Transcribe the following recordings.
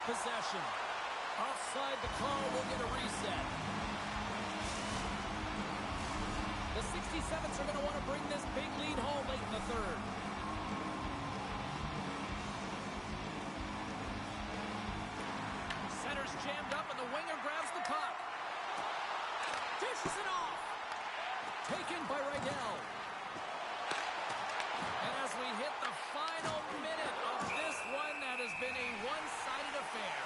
Possession. Offside the call will get a reset. The 67s are going to want to bring this big lead home late in the third. Center's jammed up and the winger grabs the puck. Dishes it off. Taken by Rydell. And as we hit the final minute of this one, that has been a one-sided affair.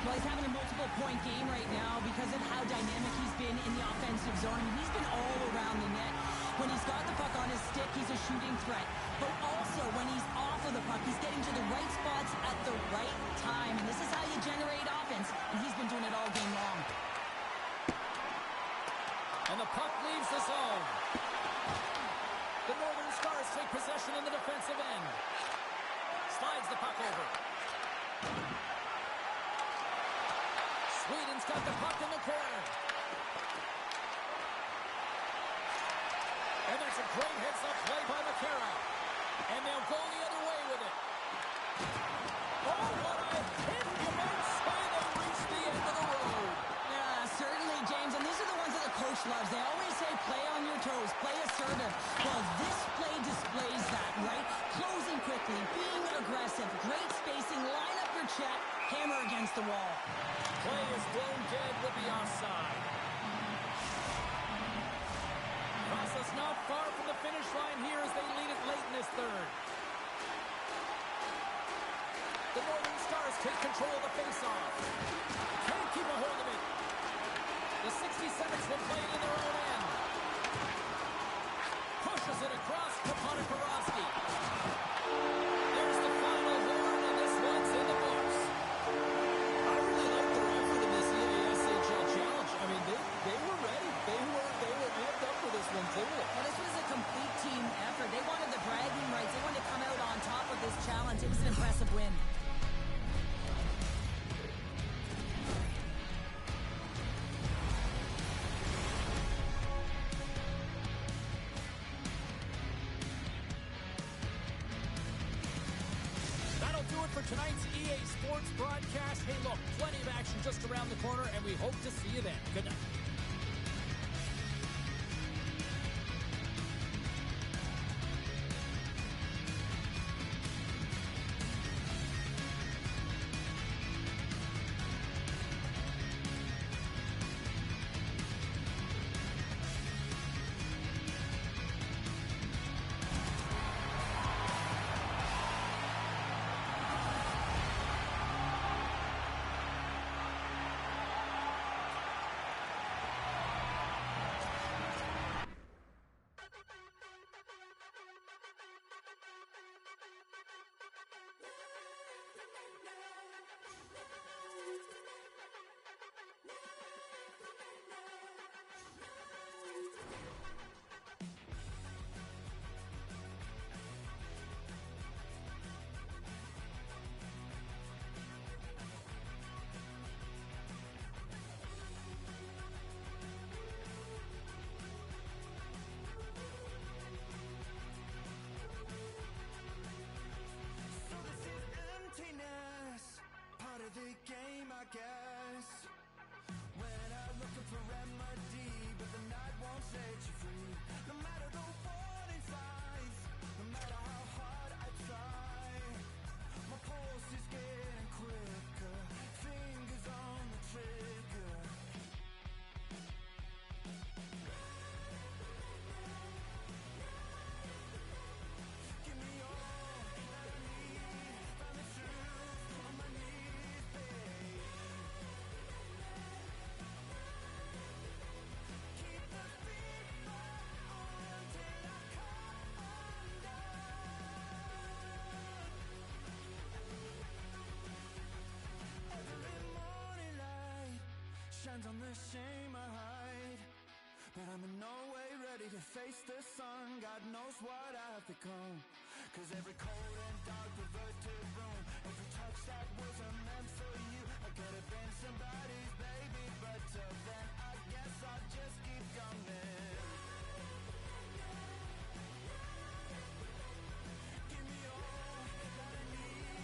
Well, he's having a multiple-point game right now because of how dynamic he's been in the offensive zone. I mean, he's been all around the net. When he's got the puck on his stick, he's a shooting threat. But also, when he's off of the puck, he's getting to the right spots at the right time. And this is how you generate offense. And he's been doing it all game long. And the puck leaves the zone. The Northern Stars take possession in the defensive end. Slides the puck over. Sweden's got the puck in the corner. And that's a great heads-up play by McCarra. And they'll go the other way with it. Oh, what a hit! You might say they reached the end of the road. Yeah, certainly, James. And these are the ones that the coach loves. They always say, play on your toes, play assertive. Well, this play displays that, right? Closing quickly, being aggressive, great spacing, line up your check, hammer against the wall. Play is blown dead with the offside. Process not far from the finish line here as they lead it late in this third. The Northern Stars take control of the faceoff. Can't keep a hold of it. The 67s will play it in their own end. Pushes it across to Ponikarovsky. There's the final horn, and this one's in the books. I really like their effort in this EASHL challenge. I mean, they were ready. They were amped up for this one, clearly. Well, this was a complete team effort. They wanted the bragging rights. They wanted to come out on top of this challenge. It was an impressive win. For tonight's EA Sports broadcast. Hey, look, plenty of action just around the corner, and we hope to see you then. Good night. The game, I guess. When I'm looking for remedy, but the night won't set you free. No matter the warning signs, no matter how hard I try, my pulse is getting quicker, fingers on the trigger. Give me all that I need, find the truth on my knees. Shines on the shame I hide, but I'm in no way ready to face the sun. God knows what I've become, 'cause every cold and dark perverted room, every touch that wasn't meant for you, I could have been somebody's baby, but till then I guess I'll just keep coming. Give me all that I need.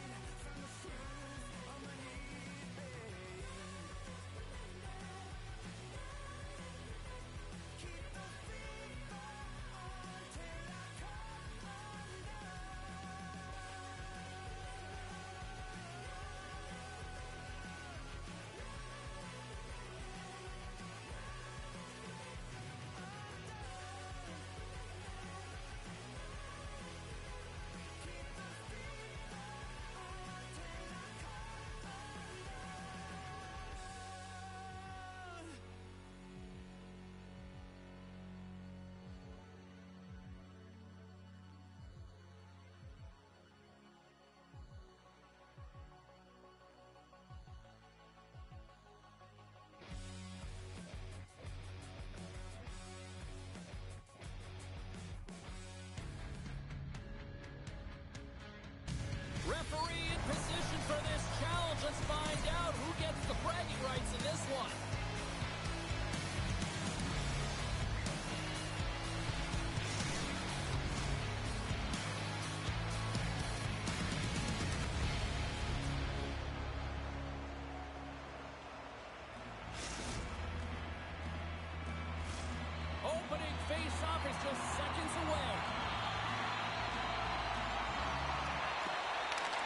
just seconds away.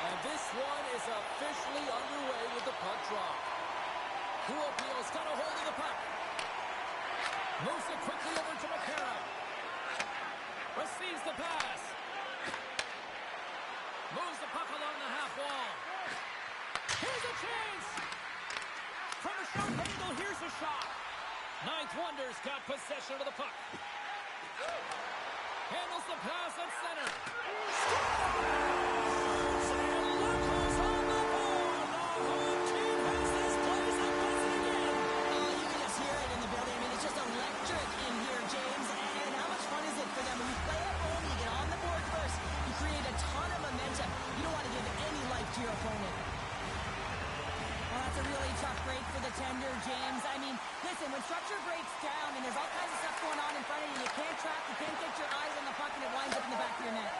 And this one is officially underway with the puck drop. Kuopio's got a hold of the puck. Moves it quickly over to McCarra. Receives the pass. Moves the puck along the half wall. Here's a chance! From a short angle, here's a shot. Ninth Wonder's got possession of the puck. Handles the pass at center. Scores! And look who's on the board! The home team has this place up once again. You can just hear it in the building. I mean, it's just electric in here, James. And how much fun is it for them? When you play at home, you get on the board first. You create a ton of momentum. You don't want to give any life to your opponent. Well, that's a really tough break for the tender, James. I mean, listen, when structure breaks down and there's all kinds of stuff going on in front of you, you can't track, you can't get your eyes on the puck, and it winds up in the back of your net.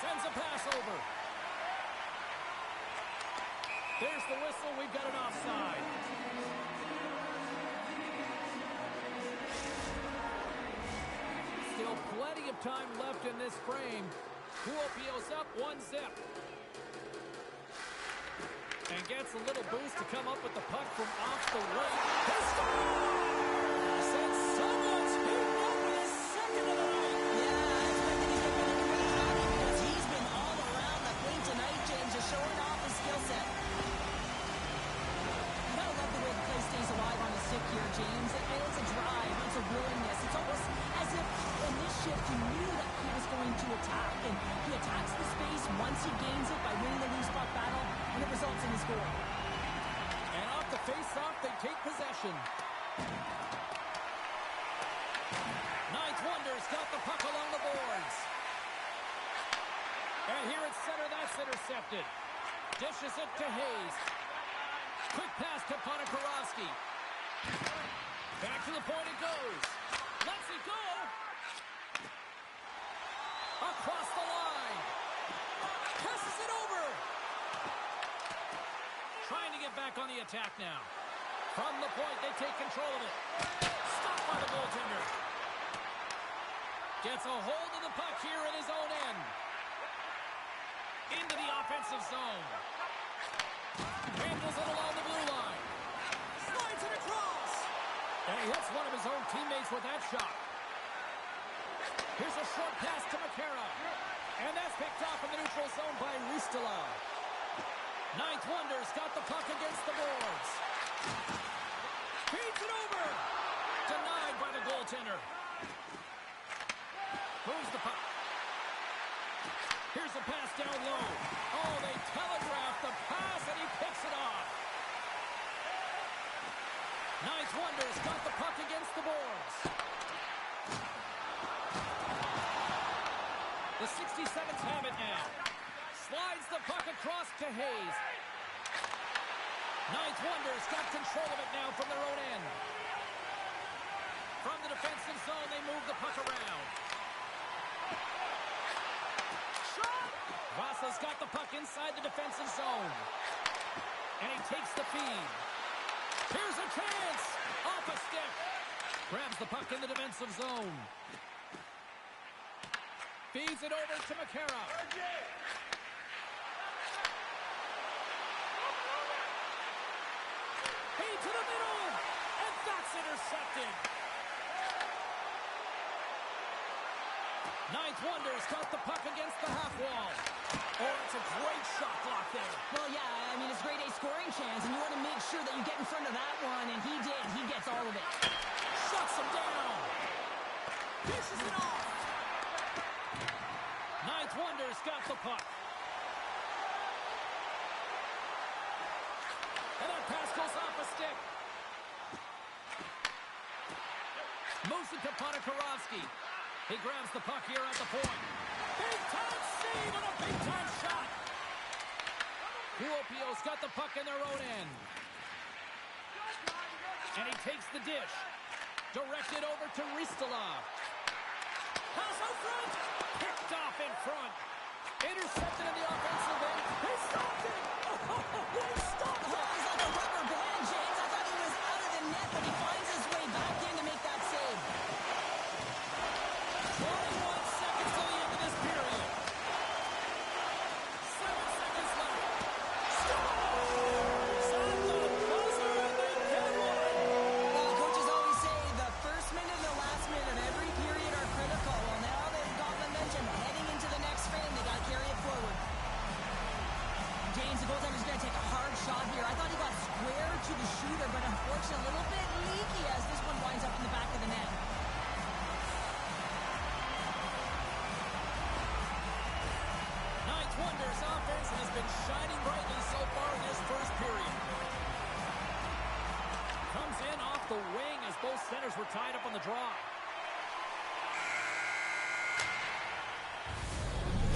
Sends a pass over. There's the whistle. We've got an offside. Still plenty of time left in this frame. Kuopio's up 1-0. And gets a little boost to come up with the puck from off the wing. He scores! And someone's heating up with his second of the night. Yeah, I expect that he's going to be really happy because he's been all around the plane tonight, James, just showing off his skill set. You gotta love the way the play stays alive on his stick here, James. And it's a drive, it's a willingness. It's almost as if in this shift you knew that he was going to attack. And he attacks the space once he gains it by winning the loose puck battle, and it results in his goal. And off the face-off, they take possession. Ninth Wonder's got the puck along the boards. And here at center, that's intercepted. Dishes it to Hayes. Quick pass to Ponikarovsky. Back to the point it goes. Lets it go. Across the line. Passes it over. Trying to get back on the attack now. From the point, they take control of it. Stopped by the goaltender. Gets a hold of the puck here in his own end. Into the offensive zone. Handles it along the blue line. Slides it across. And he hits one of his own teammates with that shot. Here's a short pass to McCarra. And that's picked off in the neutral zone by Ristila. Ninth Wonder's got the puck against the boards. Feeds it over. Denied by the goaltender. Moves the puck. Here's a pass down low. Oh, they telegraph the pass, and he picks it off. Ninth Wonder's got the puck against the boards. The 67th have it now. Slides the puck across to Hayes. Ninth Wonder's got control of it now from their own end. From the defensive zone, they move the puck around. Shot! Vasa's got the puck inside the defensive zone. And he takes the feed. Here's a chance! Off a stick. Grabs the puck in the defensive zone. Feeds it over to McCarra. Feed to the middle! And that's intercepted! Ninth Wonder's got the puck against the half wall. Oh, it's a great shot block there. Well, yeah, I mean, it's a grade A scoring chance, and you want to make sure that you get in front of that one, and he did. He gets all of it. Shuts him down. Dishes it off. Ninth Wonder's got the puck. And that pass goes off a stick. Moves it to Ponikarovsky. He grabs the puck here at the point. Big-time save and a big-time shot. Kuopio's got the puck in their own end. And he takes the dish. Directed over to Ristila. Pass out front. Picked off in front. Intercepted in the offensive end. He stopped it. Oh, he stopped it. He's like a rubber band, James. I thought he was out of the net, but he finds his way back in to make that save. shooter, but unfortunately a little bit leaky as this one winds up in the back of the net. Ninth Wonder's offense has been shining brightly so far in this first period. Comes in off the wing as both centers were tied up on the draw.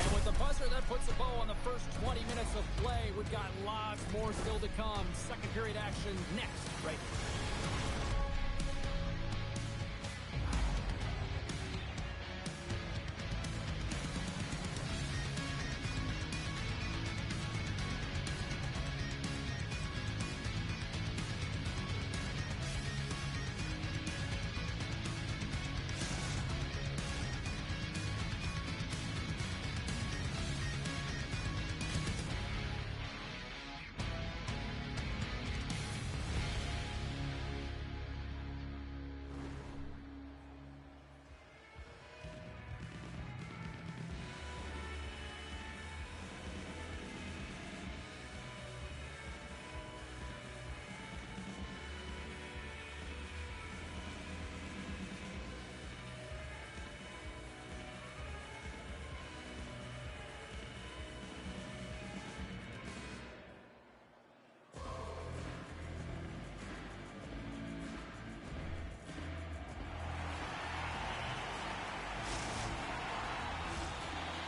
And with the buzzer, that puts a bow on the first 20 minutes of play. We've got lots more still to come. Second period action next, right here.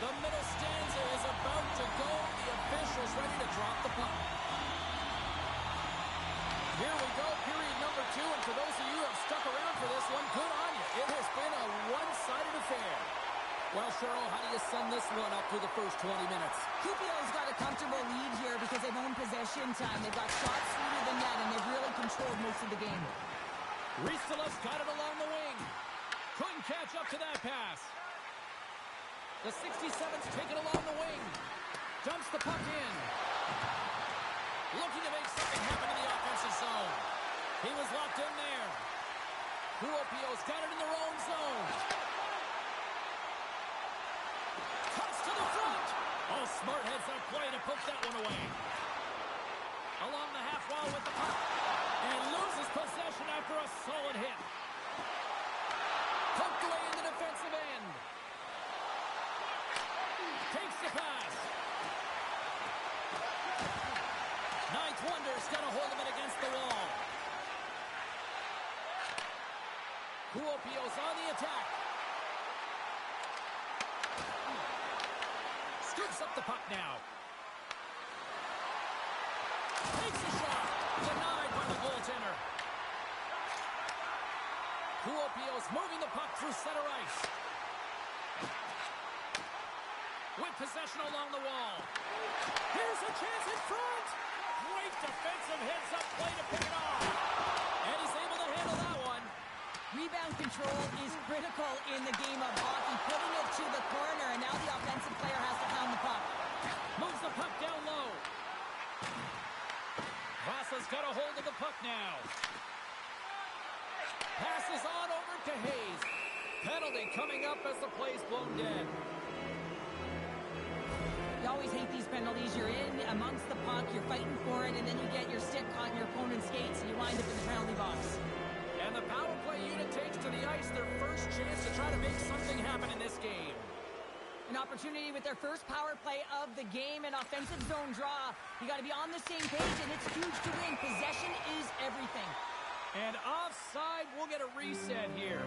The middle stanza is about to go. The officials ready to drop the puck. Here we go, period number 2. And for those of you who have stuck around for this one, good on you. It has been a one-sided affair. Well, Cheryl, how do you sum this one up through the first 20 minutes? QPO's got a comfortable lead here because they've owned possession time. They've got shots through to the net, and they've really controlled most of the game. Ristolas got it along the wing. Couldn't catch up to that pass. The 67's taken along the wing. Dumps the puck in. Looking to make something happen in the offensive zone. He was locked in there. Kuopio's got it in their own zone. Toss to the front. Oh, smart heads up play to poke that one away. Along the half wall with the puck. And loses possession after a solid hit. Poked away in the defensive end. Takes the pass. Ninth Wonder's got a hold of it against the wall. Kuopio's on the attack. Scoops up the puck now. Takes a shot. Denied by the goaltender. Kuopio's moving the puck through center ice. With possession along the wall. Here's a chance in front. Great defensive heads-up play to pick it off. And he's able to handle that one. Rebound control is critical in the game of hockey. Putting it to the corner, and now the offensive player has to pound the puck. Moves the puck down low. Vasa's got a hold of the puck now. Passes on over to Hayes. Penalty coming up as the play's blown dead. You always hate these penalties. You're in amongst the puck, you're fighting for it, and then you get your stick caught in your opponent's skates, and you wind up in the penalty box. And the power play unit takes to the ice their first chance to try to make something happen in this game. An opportunity with their first power play of the game, an offensive zone draw. You got to be on the same page, and it's huge to win. Possession is everything. And offside, we'll get a reset here.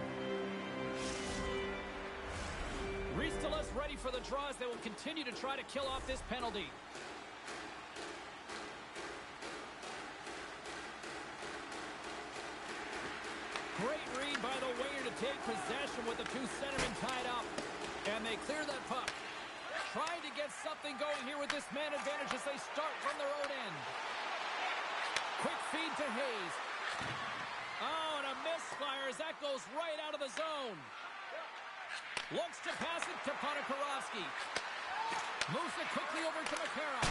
Ristolas ready for the draws. They will continue to try to kill off this penalty. Great read by the winger to take possession with the two centermen tied up. And they clear that puck. Trying to get something going here with this man advantage as they start from their own end. Quick feed to Hayes. Oh, and a misfire as that goes right out of the zone. Looks to pass it to Ponikarovsky. Moves it quickly over to McCarron.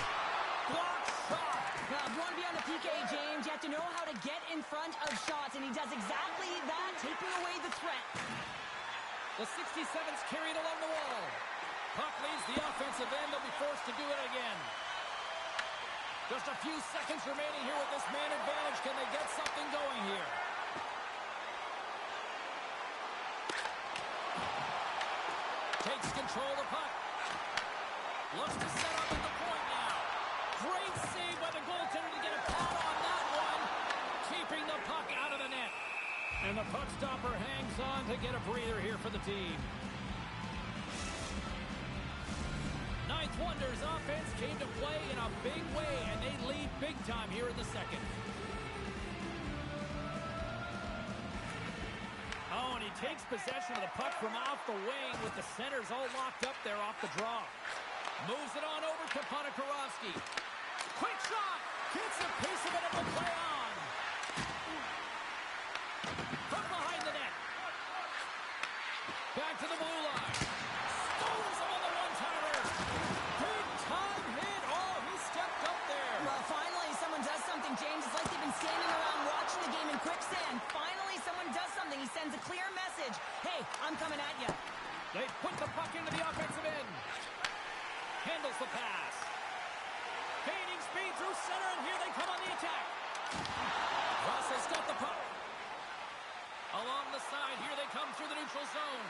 Block shot. Now, if you want to be on the PK, James, you have to know how to get in front of shots, and he does exactly that, taking away the threat. The 67's carried along the wall. Puck leaves the offensive end. They'll be forced to do it again. Just a few seconds remaining here with this man advantage. Can they get something going here? Takes control of the puck. Looks to set up at the point now. Great save by the goaltender to get a pad on that one. Keeping the puck out of the net. And the puck stopper hangs on to get a breather here for the team. Ninth Wonder's offense came to play in a big way, and they lead big time here in the second. Oh, and he takes possession of the puck from off the wing with the centers all locked up there off the draw. Moves it on over to Ponikarovsky. Quick shot! Gets a piece of it and will play on. From behind the net. Back to the blue line. Scores him on the one-timer. Big time hit. Oh, he stepped up there. Well, finally someone does something, James. It's like they've been standing around watching the game in quicksand. Finally someone does something. He sends a clear message. Hey, I'm coming at you. They put the puck into the offensive end. Handles the pass. Gaining speed through center, and here they come on the attack. Ross has got the puck. Along the side, here they come through the neutral zone.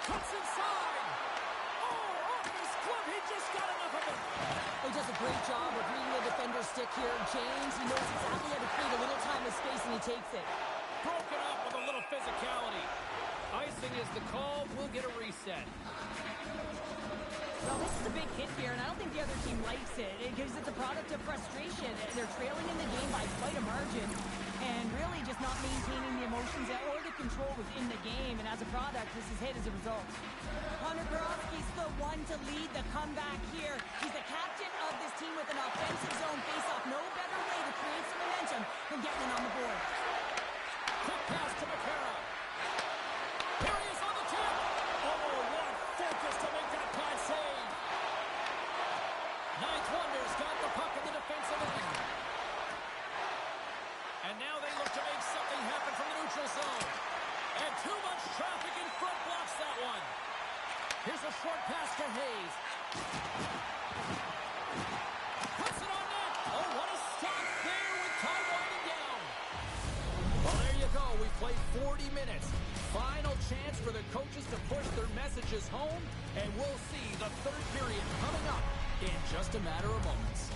Cuts inside. Oh, off his glove. He just got enough of it. He does a great job of reading the defender's stick here. James, he knows exactly how to create a little time and space, and he takes it. Broken up with a little physicality. Icing is the call. We'll get a reset. Well, this is a big hit here, and I don't think the other team likes it. Because it's a product of frustration. They're trailing in the game by quite a margin, and really just not maintaining the emotions or the control within the game. And as a product, this is hit as a result. Ponikarovsky's the one to lead the comeback here. He's the captain of this team with an offensive zone face-off. No better way to create some momentum than getting it on the board. Quick pass to McCarra. Here he is on the tip. Oh, what focus to make that pass save. Ninth Wonder's got the puck in the defensive end. And now they look to make something happen from the neutral zone. And too much traffic in front blocks that one. Here's a short pass to Hayes. Puts it on net. Oh, what a stop there with time winding down. Well, there you go. We played 40 minutes. Final chance for the coaches to push their messages home, and we'll see the third period coming up in just a matter of moments.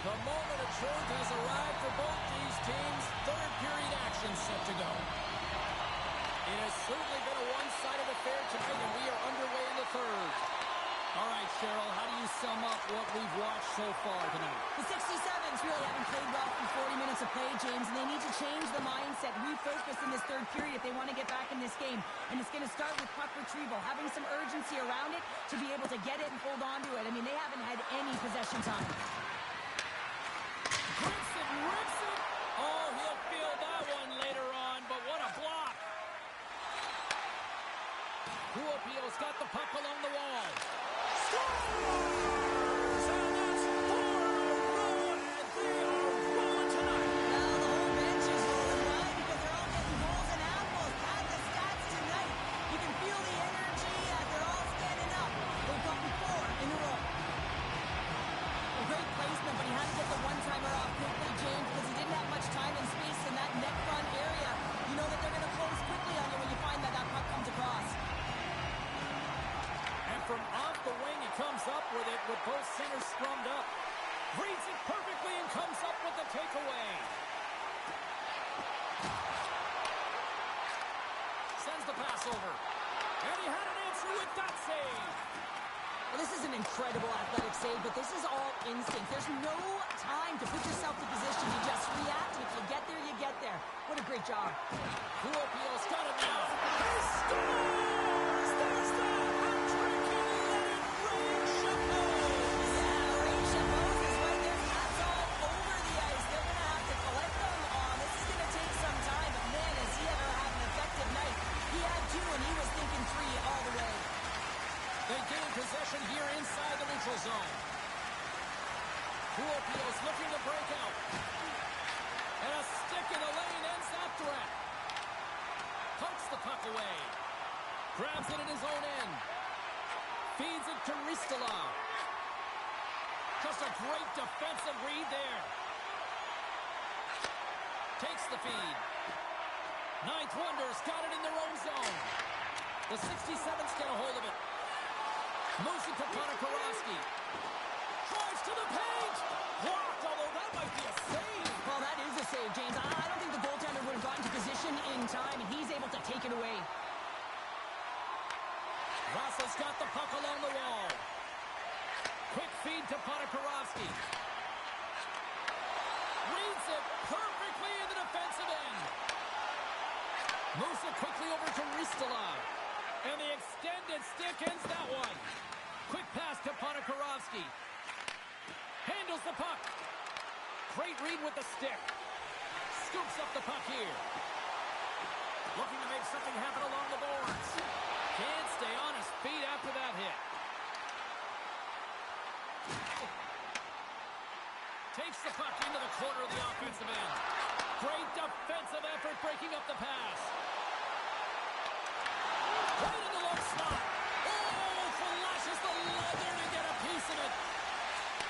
The moment of truth has arrived for both these teams. Third period action set to go. It has certainly been a one-sided affair tonight, and we are underway in the third. All right, Cheryl, how do you sum up what we've watched so far tonight? The 67s really haven't played well for 40 minutes of play, James, and they need to change the mindset, refocus in this third period if they want to get back in this game. And it's going to start with puck retrieval, having some urgency around it to be able to get it and hold on to it. I mean, they haven't had any possession time. Rips it. Oh, he'll feel that one later on, but what a block. Kuopio's got the puck along the wall. Scores! And that's 4 in a row, and they are rolling tonight. Well, the whole bench is rolling well because they're all getting goals and apples. Pad the stats tonight. You can feel the energy as they're all standing up. They've gotten 4 in a row. left center scrummed up. Reads it perfectly and comes up with the takeaway. Sends the pass over. And he had an answer with that save. Well, this is an incredible athletic save, but this is all instinct. There's no time to put yourself in position. You just react. If you get there, you get there. What a great job. Kuopio's got it now. He scores! There's the hat-trick. He let it rain. Chapeau! Yeah, Ray Chapeau's is right there. That's all over the ice. They're going to have to collect them on. This is going to take some time, but man, has he ever had an effective night. He had 2, and he was thinking 3 all the way. They gain possession here inside the neutral zone. Kuopio's looking to break out. And a stick in the lane ends that threat. Pumps the puck away. Grabs it in his own end. Feeds it to Ristola. Just a great defensive read there. Takes the feed. Ninth Wonders got it in their own zone. The 67's get a hold of it. Moves it to Ponikarovsky. Drives to the paint. Blocked, although that might be a save. Well, that is a save, James. I don't think the goaltender would have gotten to position in time, and he's able to take it away. Vasa's got the puck along the wall. Quick feed to Ponikarovsky. Reads it perfectly in the defensive end. Moves it quickly over to Ristola. And the extended stick ends that one. Quick pass to Ponikarovsky. Handles the puck. Great read with the stick. Scoops up the puck here. Looking to make something happen along the boards. Can't stay on his feet after that hit. Takes the puck into the corner of the offensive end. Great defensive effort breaking up the pass. Right in the low slot. Oh, flashes the leather to get a piece of it.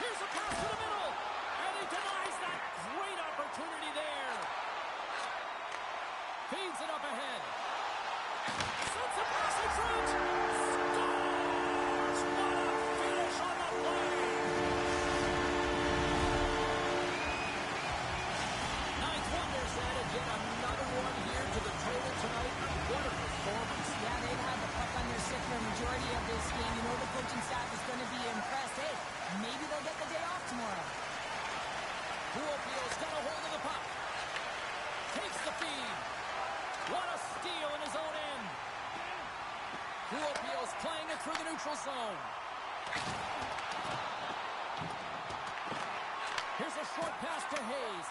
Here's a pass to the middle. And he denies that great opportunity there. Feeds it up ahead. Sends a pass in front. Scores! What a finish on the play. Ninth Wonders added yet another one here to the total tonight. What a performance. Yeah, they've had the puck on their stick for a majority of this game. You know the coaching staff is going to be impressed. Hey, maybe they'll get the day off tomorrow. Kuopio's got a hold of the puck. Takes the feed. What a steal in his own end. Kuopio's playing it through the neutral zone. Here's a short pass to Hayes.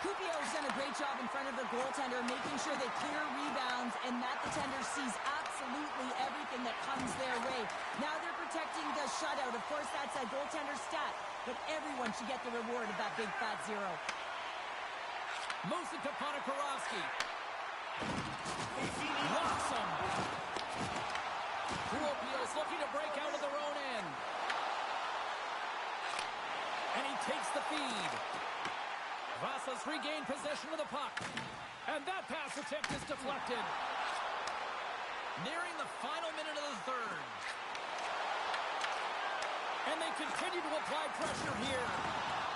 Kuopio's done a great job in front of the goaltender, making sure they clear rebounds and that the tender sees absolutely everything that comes their way. Now they're protecting the shutout. Of course, that's a goaltender stat, but everyone should get the reward of that big fat 0. Moves it to Ponikarovsky. Locks him. Kuopio's looking to break out of their own end. And he takes the feed. Vasa's regained possession of the puck. And that pass attempt is deflected. Nearing the final minute of the third. And they continue to apply pressure here.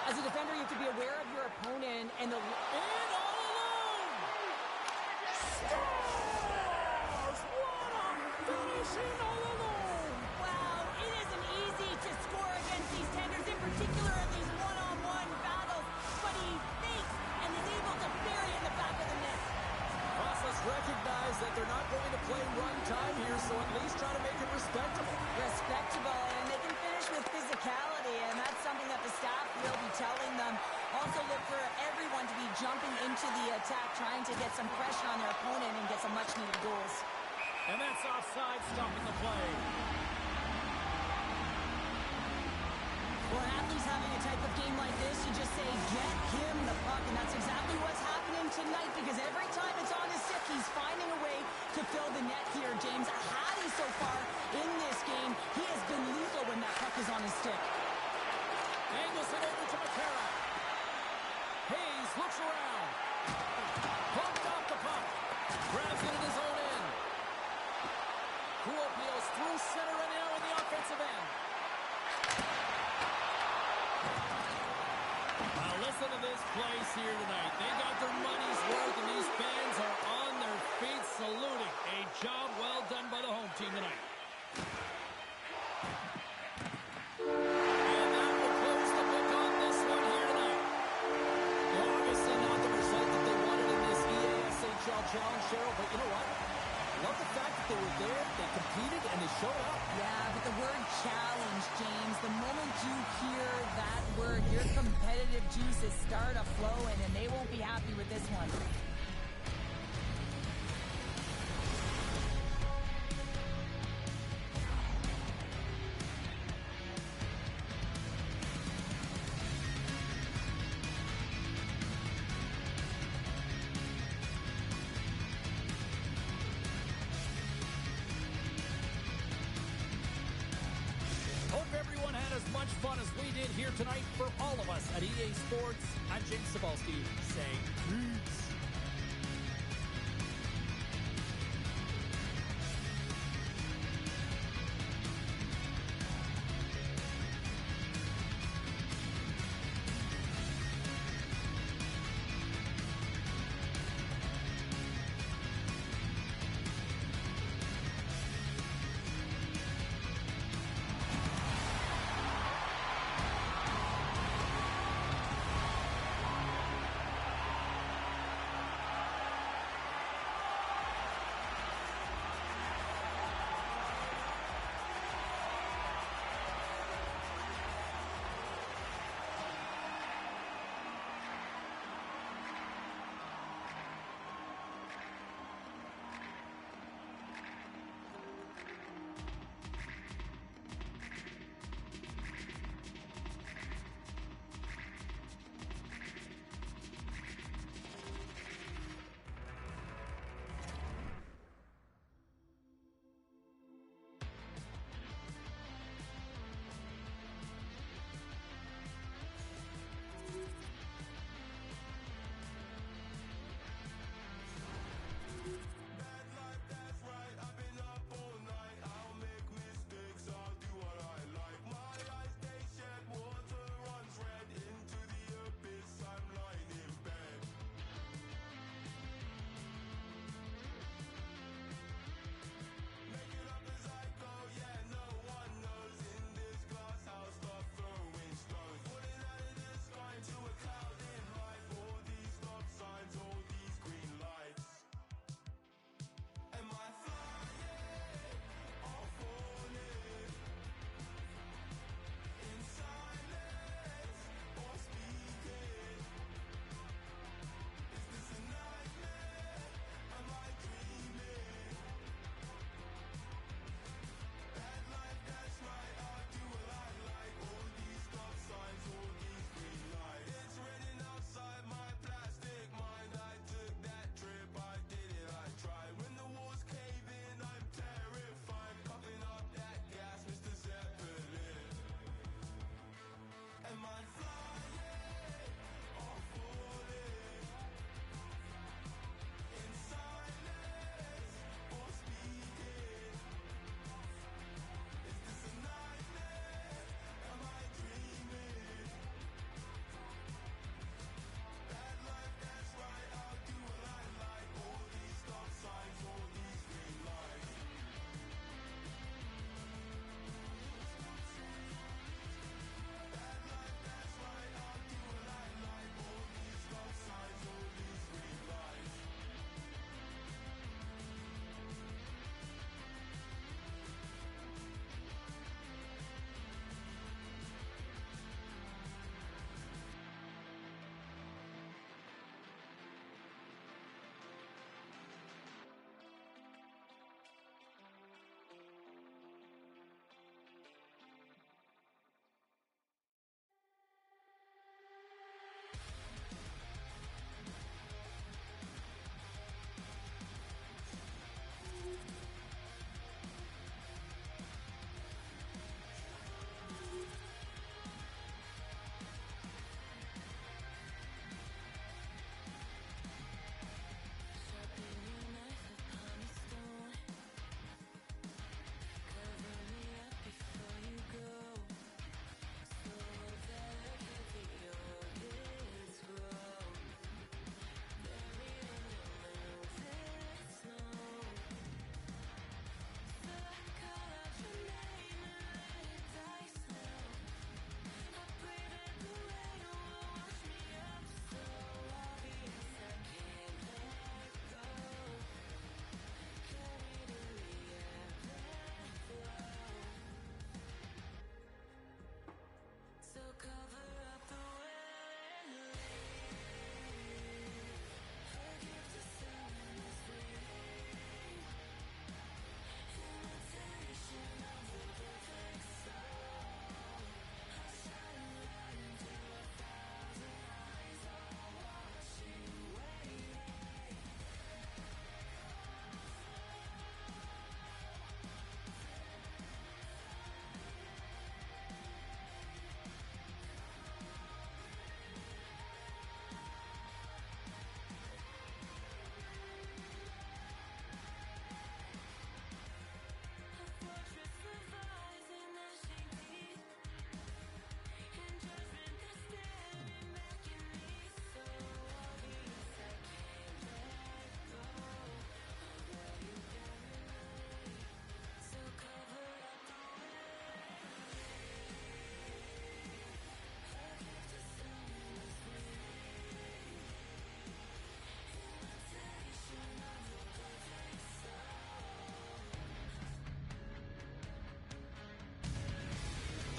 As a defender, you have to be aware of your opponent and the... And all alone! Scores! What a finishing all alone! Wow, it isn't easy to score against these tenders, in particular in these one-on-one battles, but he fakes and is able to bury in the back of the net. Vasa's recognize that they're not going to play run time here, so at least try to make it respectable. Respectable, and they can finish with physicality, and that's something that the staff will be telling them. Also look for everyone to be jumping into the attack, trying to get some pressure on their opponent and get some much-needed goals. And that's offside, stopping the play. When an athlete's having a type of game like this, you just say, get him the puck, and that's exactly what's happening tonight, because every time it's on his stick, he's finding a way to fill the net here, James. Hattie so far in this game, he has been lethal when that puck is on his stick. Angles it over to McCarra. Hayes looks around. Bumped off the puck. Grabs it in his own end. Kuopio's through center and now in the offensive end. here tonight. They got their money's worth, and these fans are on their feet saluting. A job well done by the home team tonight. And that will close the book on this one here tonight. Well, obviously not the result that they wanted in this EASHL Challenge, Cheryl, but you know what? Love the fact that they were there, they competed, and they showed up. Yeah, but the word challenge, James, the moment you hear that word, your competitive juices start a-flowing, and they won't be happy with this one. Hope everyone had as much fun as we did here tonight. For all of us at EA Sports, I'm James Cebulski saying peace.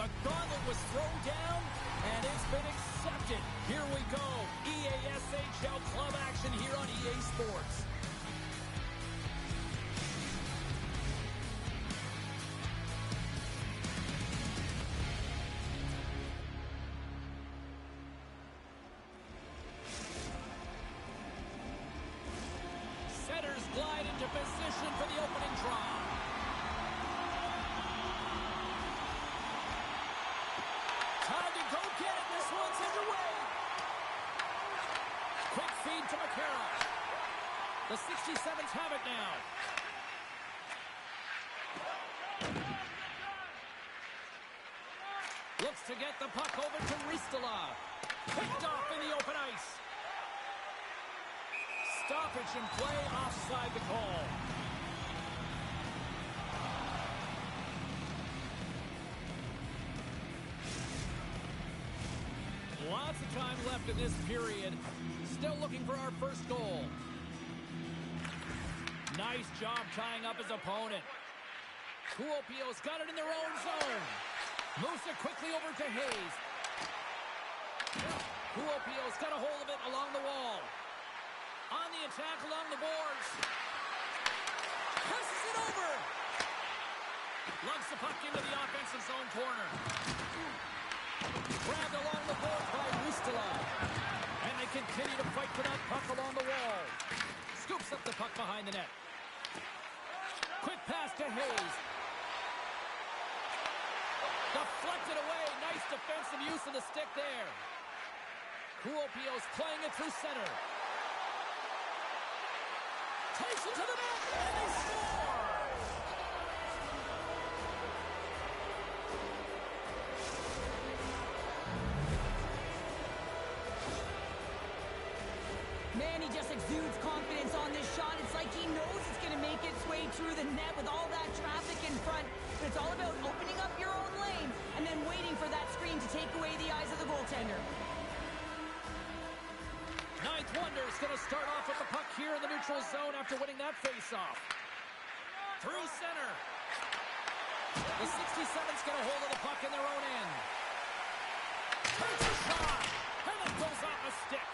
The gauntlet was thrown down, and it's been accepted. Here we go. EASHL club action here on EA Sports. Setters glide into position for the opening draw. Time to go get it. This one's underway. Quick feed to McCarroll. The 67s have it now. Looks to get the puck over to Ristola. Picked off in the open ice. Stoppage in play, offside the call. Lots of time left in this period. Still looking for our first goal. Nice job tying up his opponent. Kuopio's got it in their own zone. Moves it quickly over to Hayes. Kuopio's got a hold of it along the wall. On the attack along the boards. Passes it over. Lugs the puck into the offensive zone corner. Grabbed along the board by Ristola. And they continue to fight for that puck along the wall. Scoops up the puck behind the net. Quick pass to Hayes. Deflected away. Nice defensive use of the stick there. Kuopio's playing it through center. Takes it to the net, and they score! Man, he just exudes confidence on this shot. It's like he knows it's going to make its way through the net with all that traffic in front. But it's all about opening up your own lane and then waiting for that screen to take away the eyes of the goaltender. Ninth Wonder is going to start off with the puck here in the neutral zone after winning that faceoff. Through center. The 67's got a hold of the puck in their own end. Takes a shot. And it goes off a stick.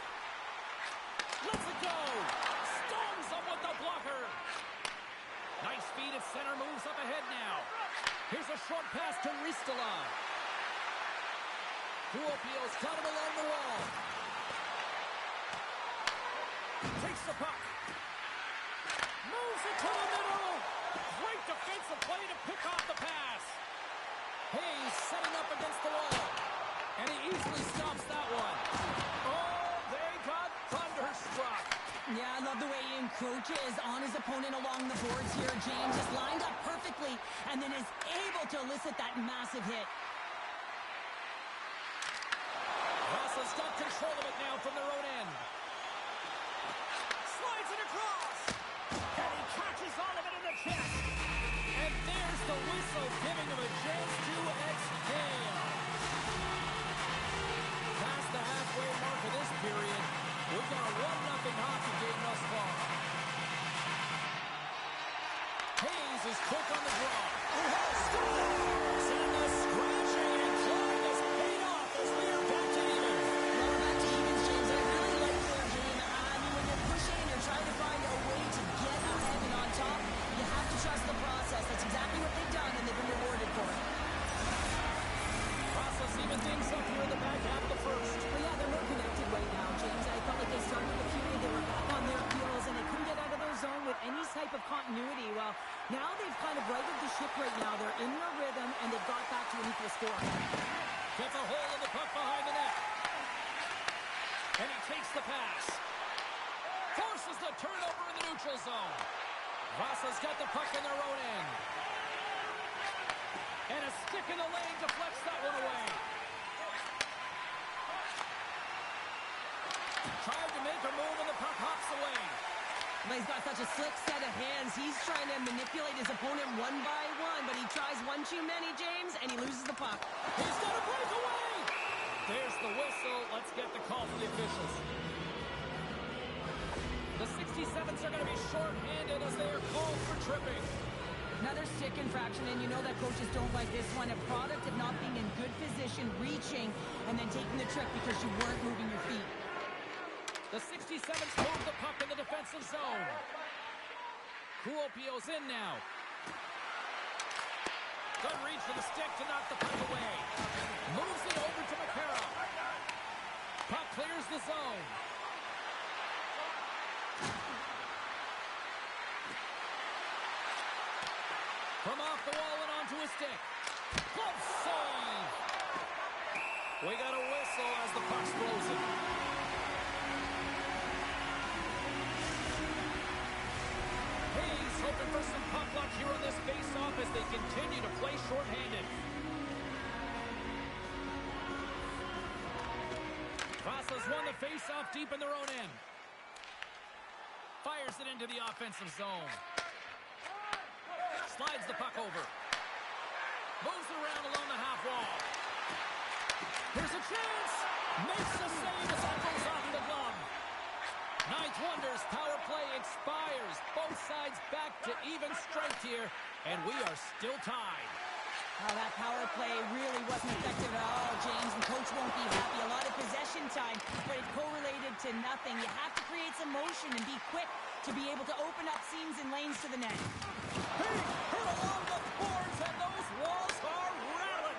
Lets it go. Stones up with the blocker. Nice feed at center. Moves up ahead now. Here's a short pass to Ristola. Kuopio's got him along the wall. Takes the puck. Moves it to the middle. Great defensive play to pick off the pass. Hayes setting up against the wall. And he easily stops that one. Oh, they got thunderstruck. Yeah, I love the way he encroaches on his opponent along the boards here. James is lined up perfectly and then is able to elicit that massive hit. Russell's got control of it now from their own end. Slides it across. And he catches all of it in the chest. And there's the whistle giving him a chance to exhale. Past the halfway mark of this period, we've got a 1-0 hockey game thus far. Hayes is quick on the draw. Scores! And the scratching and clawing has paid off as we are back to even. Well, back to evens, James. I really like their game. I mean, when they're pushing and they're trying to find a way to get ahead and on top, you have to trust the process. That's exactly what they've done, and they've been rewarded for it. Process even things up here in the back half of the first. But yeah, they're more connected right now, James. I felt like they started the period, they were back on their heels, and they couldn't get out of their zone with any type of continuity. Well, now they've kind of righted the ship right now. They're in their rhythm, and they've got back to an equal score. Gets a hold of the puck behind the net. And he takes the pass. Forces the turnover in the neutral zone. Vasa's got the puck in their own end. And a stick in the lane deflects that one away. Tried to make a move and the puck hops away. But he's got such a slick set of hands. He's trying to manipulate his opponent one by one, but he tries one too many, James, and he loses the puck. He's got to break away. There's the whistle. Let's get the call from the officials. The 67s are going to be short-handed as they are called for tripping. Another stick infraction, and you know that coaches don't like this one. A product of not being in good trick because you weren't moving your feet. The 67s move the puck in the defensive zone. Kuopio's in now. Good reach for the stick to knock the puck away. Moves it over to McCarroll. Puck clears the zone. From off the wall and onto his stick. Glove save. We got a whistle as the puck's frozen. Hayes hoping for some puck luck here on this face-off as they continue to play shorthanded. Vasa's won the face-off deep in their own end. Fires it into the offensive zone. Slides the puck over. Moves around along the half wall. Here's a chance. Makes the save as that goes off the glove. Ninth Wonder's power play expires. Both sides back to even strength here, and we are still tied. Oh, that power play really wasn't effective at all, James, and coach won't be happy. A lot of possession time, but it correlated to nothing. You have to create some motion and be quick to be able to open up seams and lanes to the net. Hey, hurt along the boards, and those walls are rattling.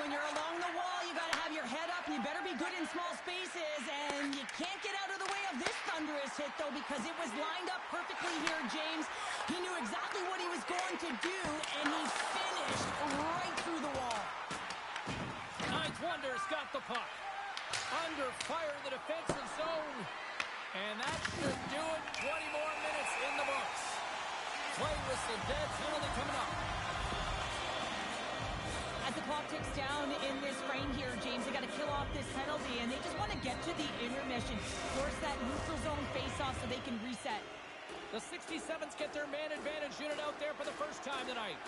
When you're along the wall, you got to have your head up, and you better be good in small spaces, and you can't get out of the way of this thunderous hit, though, because it was lined up perfectly here, James. He knew exactly what he was going to do, and he finished right through the wall. Ninth Wonder's got the puck. Under fire in the defensive zone. And that should do it. 20 more minutes in the books. Play whistle dead. Penalty coming up. As the clock ticks down in this frame here, James, they got to kill off this penalty, and they just want to get to the intermission. Force that neutral zone face-off so they can reset. The 67s get their man advantage unit out there for the first time tonight.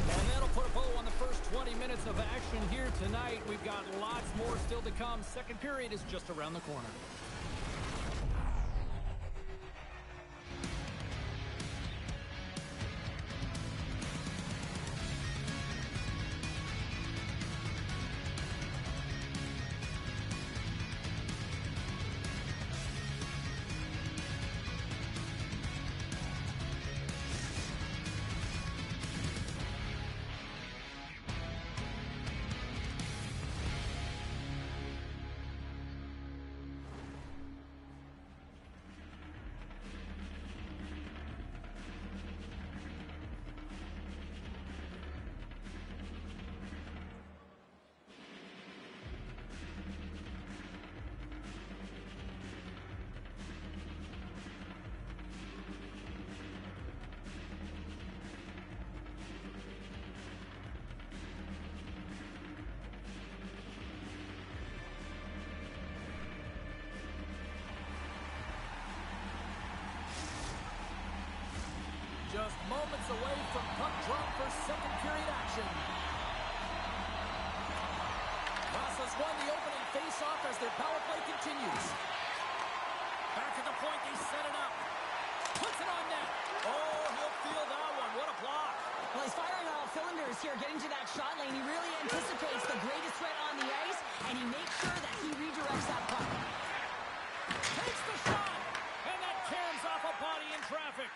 And that'll put a bow on the first 20 minutes of action here tonight. We've got lots more still to come. Second period is just around the corner. Just moments away from puck drop for second period action. Vasa's won the opening face-off as their power play continues. Back at the point, they set it up. Puts it on net. Oh, he'll feel that one. What a block. Well, he's firing on all cylinders here, getting to that shot lane. He really anticipates the greatest threat on the ice, and he makes sure that he redirects that puck. Takes the shot, and that cans off a body in traffic.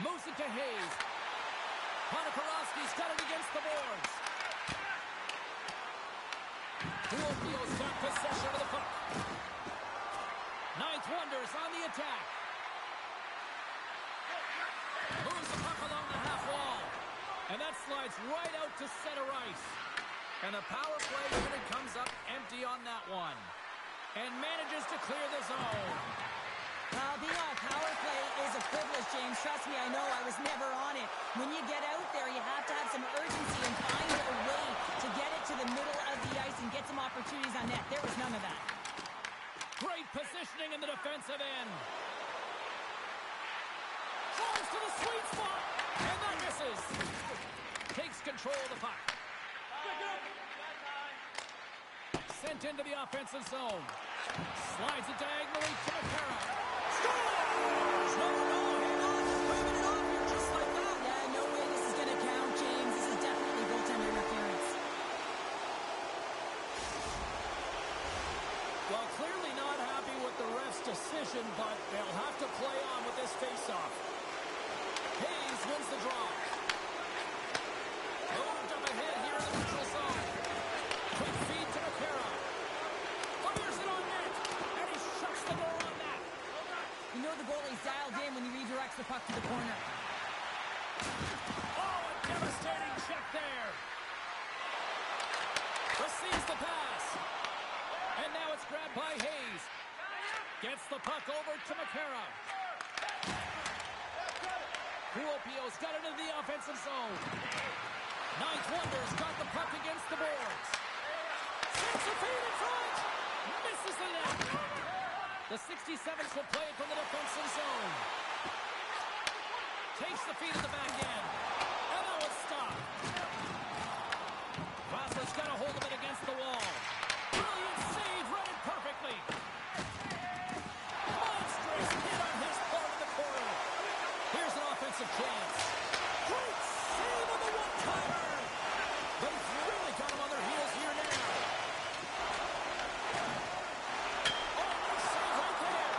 Moves it to Hayes. Ponikarovsky's got it against the boards. Kuopio's got possession of the puck. Ninth Wonder's on the attack. Moves the puck along the half wall. And that slides right out to center ice. And the power play unit comes up empty on that one. And manages to clear the zone. Being on a power play is a privilege, James. Trust me, I know. I was never on it. When you get out there, you have to have some urgency and find a way to get it to the middle of the ice and get some opportunities on net. There was none of that. Great positioning in the defensive end. Tries to the sweet spot, and that misses. Takes control of the puck. Sent into the offensive zone. Slides it diagonally to McCarroll. Scores! No, hang on. You're waving it off here just like that. Yeah, no way this is going to count. decision, but they'll have to play on with this face-off. Hayes wins the draw. Moved up ahead here in the neutral zone. Quick feed to McCarra. Fires it on net, and he shuts the door on that. You know the goalie's dialed in when he redirects the puck to the corner. Oh, a devastating check there. Receives the pass. And now it's grabbed by Hayes. Gets the puck over to McCarra. Kuopio's got it into the offensive zone. Ninth Wonder's got the puck against the boards. Sends the feed in front. Misses the net. The 67s will play it from the defensive zone. Takes the feed at the back end. And that was stopped. Vasa's got a hold of it against the wall. Brilliant save, read it perfectly. Monstrous hit on his part in the corner. Here's an offensive chance. Great save on the one-timer. They've really got him on their heels here now. Oh, nice save right there.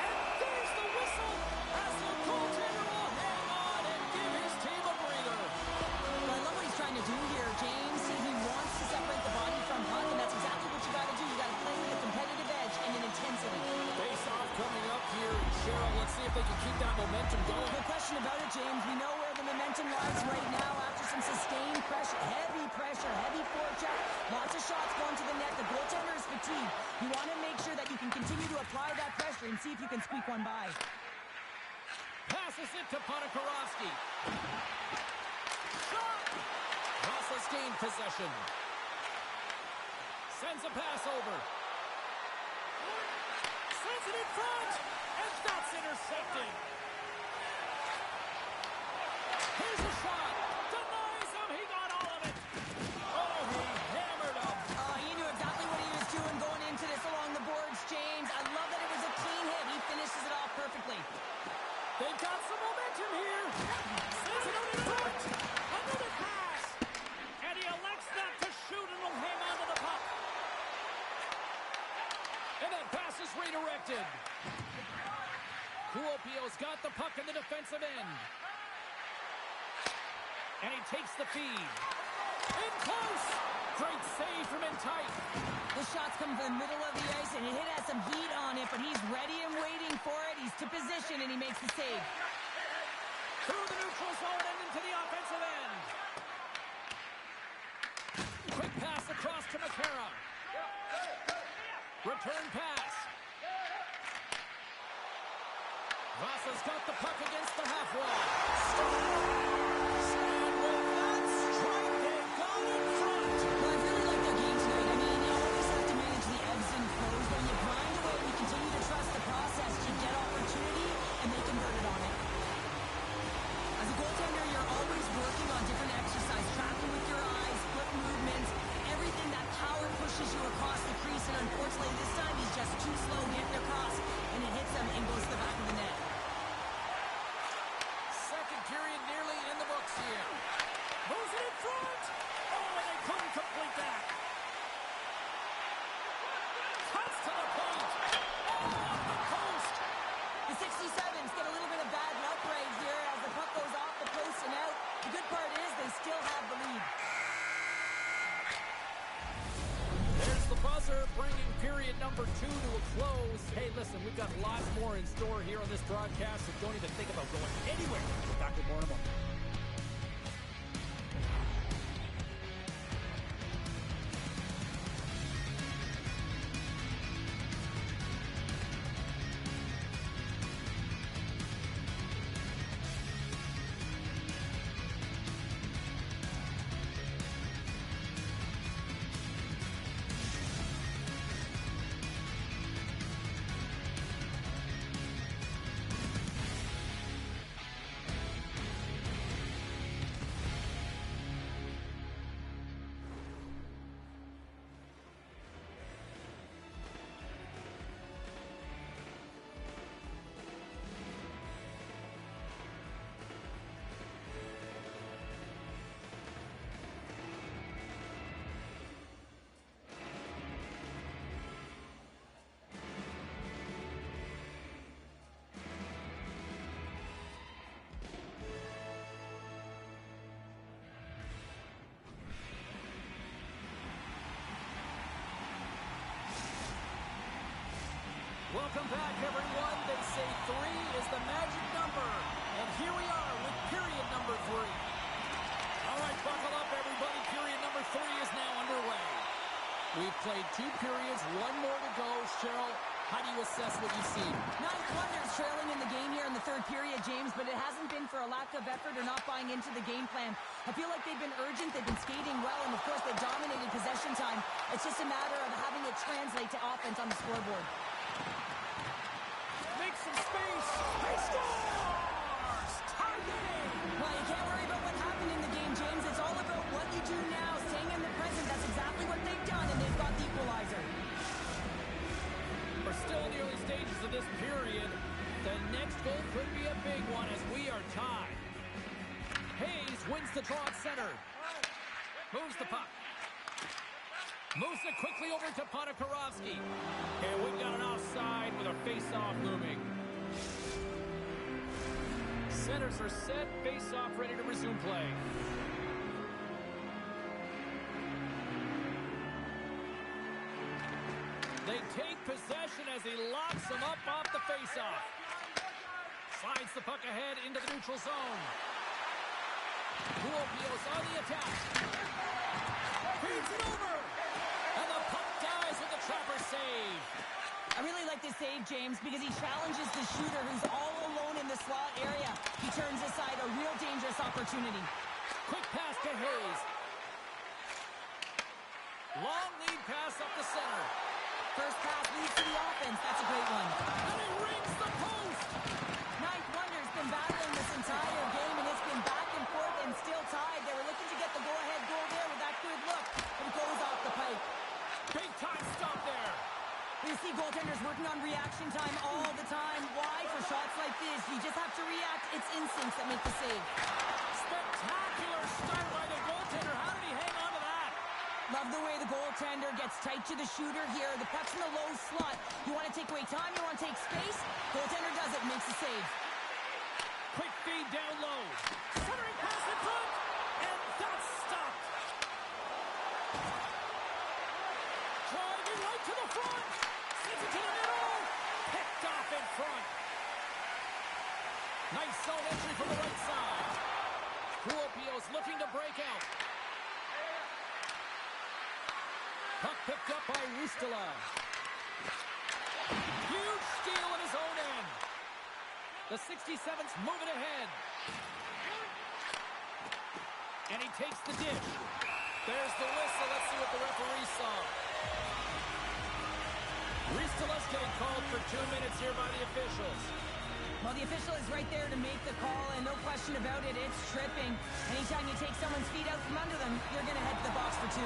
And there's the whistle as the goaltender will hang on and give his team a breather. Well, I love what he's trying to do here, James. He wants to separate the body from puck, and that's exactly what you got to do. You got to play with a competitive edge and an intensity. Face-off coming up here. Cheryl, let's see if they can keep that momentum going. No question about it, James. We know where the momentum lies right now after some sustained pressure, heavy forecheck, lots of shots going to the net. The goaltender is fatigued. You want to make sure that you can continue to apply that pressure and see if you can squeak one by. Passes it to Ponikarovsky. Shot! Ross's gained possession. Sends a pass over. Sends it in front! And that's intercepted. Here's a shot. Denies him. He got all of it. Oh, he hammered him. He knew exactly what he was doing going into this along the boards, James. I love that it was a clean hit. He finishes it off perfectly. They've got some momentum here. Sends it out in front. Another pass. And he elects not to shoot and will hang on to the puck. And that pass is redirected. Kuopio's got the puck in the defensive end. And he takes the feed. In close. Great save from in tight. The shot's coming from the middle of the ice, and it has some heat on it, but he's ready and waiting for it. He's to position, and he makes the save. Through the neutral zone and into the offensive end. Quick pass across to McCarra. Return pass. Vasa's got the puck against the half wall. And with that strike, they've gone in front. Well, I really like their game tonight. I mean, you always have to manage the ebbs and flows. When you grind away, you continue to trust the process. You get opportunity, and they convert it on it. As a goaltender, you're always working on different exercise, tracking with your eyes, foot movements, everything that power pushes you across the crease. And unfortunately, this time he's just too slow getting across, and it hits him and goes to the back of the net. Second period nearly in the books here. Moves it in front. Oh, and they couldn't complete that. Cuts to the point. Oh, off the post. The 67s get a little bit of bad luck right here as the puck goes off the post and out. The good part is they still have the lead. There's the buzzer, bringing period number 2 to a close. Hey, listen, we've got lots more in store here on this broadcast, so don't even think about going anywhere. Back with more in a moment. Welcome back, everyone. They say 3 is the magic number. And here we are with period number 3. All right, buckle up, everybody. Period number 3 is now underway. We've played 2 periods, 1 more to go. Cheryl, how do you assess what you've seen? Ninth Wonders trailing in the game here in the 3rd period, James, but it hasn't been for a lack of effort or not buying into the game plan. I feel like they've been urgent, they've been skating well, and of course they've dominated possession time. It's just a matter of having it translate to offense on the scoreboard. Make some space. He scores! Tie game! Well, you can't worry about what happened in the game, James. It's all about what you do now, staying in the present. That's exactly what they've done, and they've got the equalizer. We're still in the early stages of this period. The next goal could be a big one as we are tied. Hayes wins the draw at center. Moves the puck. Moves it quickly over to Ponikarovsky. And we've got an offside with a face-off looming. Centers are set. Face-off ready to resume play. They take possession as he locks him up off the face-off. Slides the puck ahead into the neutral zone. Puopio's on the attack. Feeds it over. And the puck dies with the trapper save. I really like this save, James, because he challenges the shooter who's all alone in the slot area. He turns aside a real dangerous opportunity. Quick pass to Hayes. Long lead pass up the center. First pass leads to the offense. That's a great one. And he rings the post. Ninth Wonder's been battling this entire game, and it's been back and forth and still tied. They were looking to get the go-ahead goal there with that good look, but it goes off the pipe. Big time stop there. You see goaltenders working on reaction time all the time. Why? For shots like this, you just have to react. It's instincts that make the save. Spectacular start by the goaltender. How did he hang on to that? Love the way the goaltender gets tight to the shooter here. The puck's in the low slot. You want to take away time, you want to take space. Goaltender does it, makes the save. Quick feed down low. Centering pass in front. And that's stopped. Driving right to the front. Sends it to the middle. Picked off in front. Nice zone entry from the right side. Puopio's looking to break out. Puck picked up by Ristila. Huge steal in his own end. The 67's moving ahead. And he takes the dish. There's the whistle. Let's see what the referee saw. Ristila's getting called for 2 minutes here by the officials. Well, the official is right there to make the call, and no question about it, it's tripping. Anytime you take someone's feet out from under them, you're going to head to the box for 2.